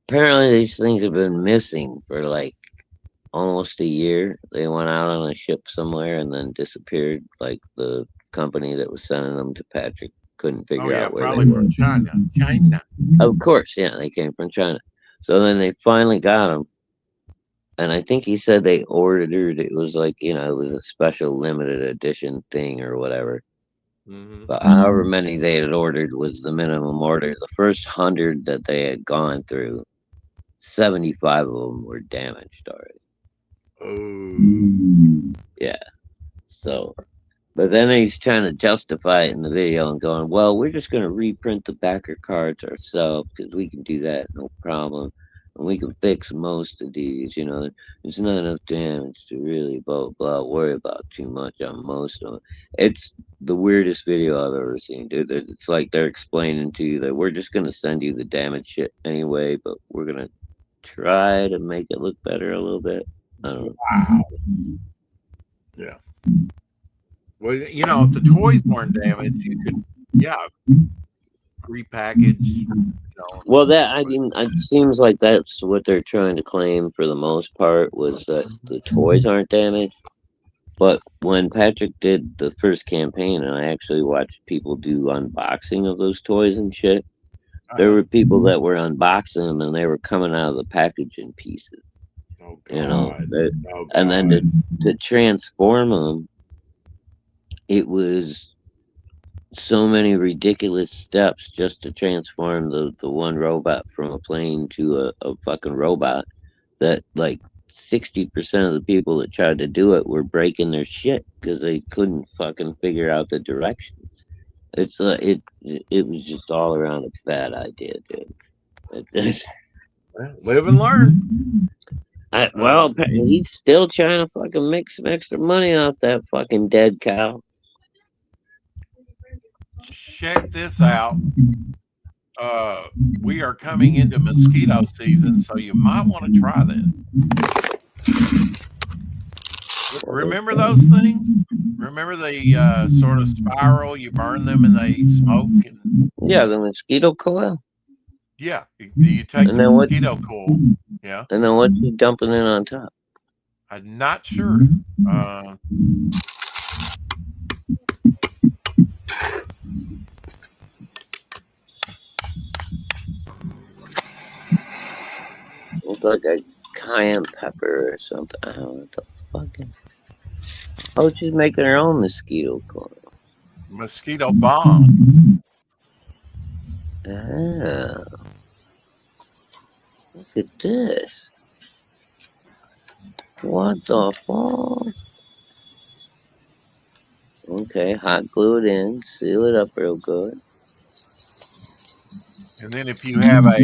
apparently these things have been missing for like almost a year. They went out on a ship somewhere and then disappeared. Like the company that was sending them to Patrick couldn't figure out where probably they were. from China. Of course, yeah, they came from China. So then they finally got them. And I think he said they ordered it was like, it was a special limited edition thing or whatever. Mm-hmm. But however many they had ordered was the minimum order. The first 100 that they had gone through, 75 of them were damaged already. Oh. Yeah. So, but then he's trying to justify it in the video and going, well, we're just going to reprint the backer cards ourselves because we can do that, no problem. And we can fix most of these, there's not enough damage to really worry about too much on most of them. It's the weirdest video I've ever seen, dude. It's like they're explaining to you that we're just going to send you the damaged shit anyway, but we're going to try to make it look better a little bit. I don't know. Wow. Yeah. Well, if the toys weren't damaged, you could, repackage. Well, it seems like that's what they're trying to claim for the most part was that the toys aren't damaged. But when Patrick did the first campaign, and I actually watched people do unboxing of those toys and shit, there were people that were unboxing them and they were coming out of the package in pieces. Oh, God. And then to transform them, it was so many ridiculous steps just to transform the one robot from a plane to a fucking robot that like 60% of the people that tried to do it were breaking their shit because they couldn't fucking figure out the directions. It's it was just all around a bad idea, dude. Live and learn. Well, he's still trying to fucking make some extra money off that fucking dead cow. Check this out. We are coming into mosquito season, so you might want to try this. Remember those things? Remember the sort of spiral? You burn them and they smoke. Yeah, the mosquito coil. Yeah, you take the mosquito coil. Yeah. And then what's he dumping in on top? I'm not sure. look like a cayenne pepper or something. I don't know what the fucking. Oh, she's making her own mosquito coil. Mosquito bomb. Ah. Look at this. What the fuck? Okay, hot glue it in, seal it up real good. And then if you have a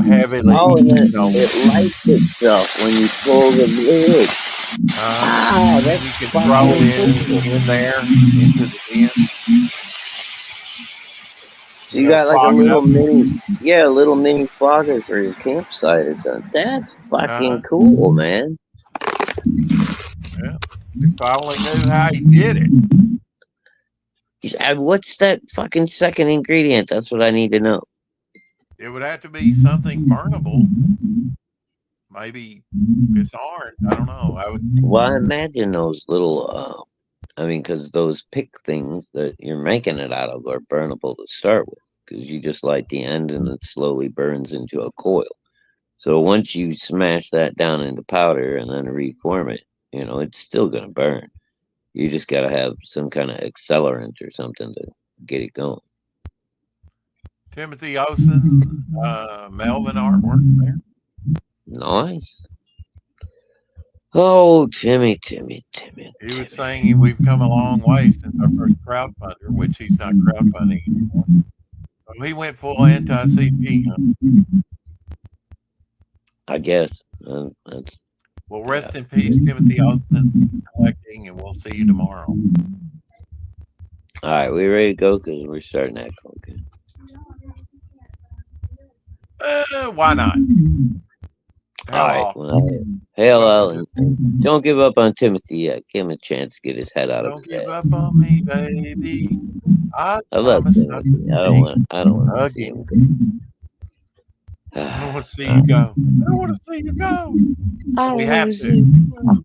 heavily, oh, and then it lights itself when you pull the lid. That's you can throw it in there into the bin. So you got like a little mini fogger for your campsite or something. That's fucking cool, man. Yeah. If I only knew how he did it. What's that fucking second ingredient? That's what I need to know. It would have to be something burnable. Maybe it's orange. I don't know. Well, I imagine those little, because those pick things that you're making it out of are burnable to start with, because you just light the end and it slowly burns into a coil. So once you smash that down into powder and then reform it, it's still going to burn. You just got to have some kind of accelerant or something to get it going. Timothy Olsen, Melvin artwork there. Nice. Oh, Timmy. He was saying we've come a long way since our first crowdfunder, which he's not crowdfunding anymore. So he went full anti-CP. Huh? I guess. Well, rest in peace, Timothy Olsen, collecting, and we'll see you tomorrow. All right, we ready to go? Because we're starting that again. Why not? All right. Well, hell, don't give up on Timothy yet. Give him a chance to get his head out of his Don't give ass. up on me, baby. I love Timothy. I don't want to see him go. I don't want to see you go. I don't want to see you go. I We have to.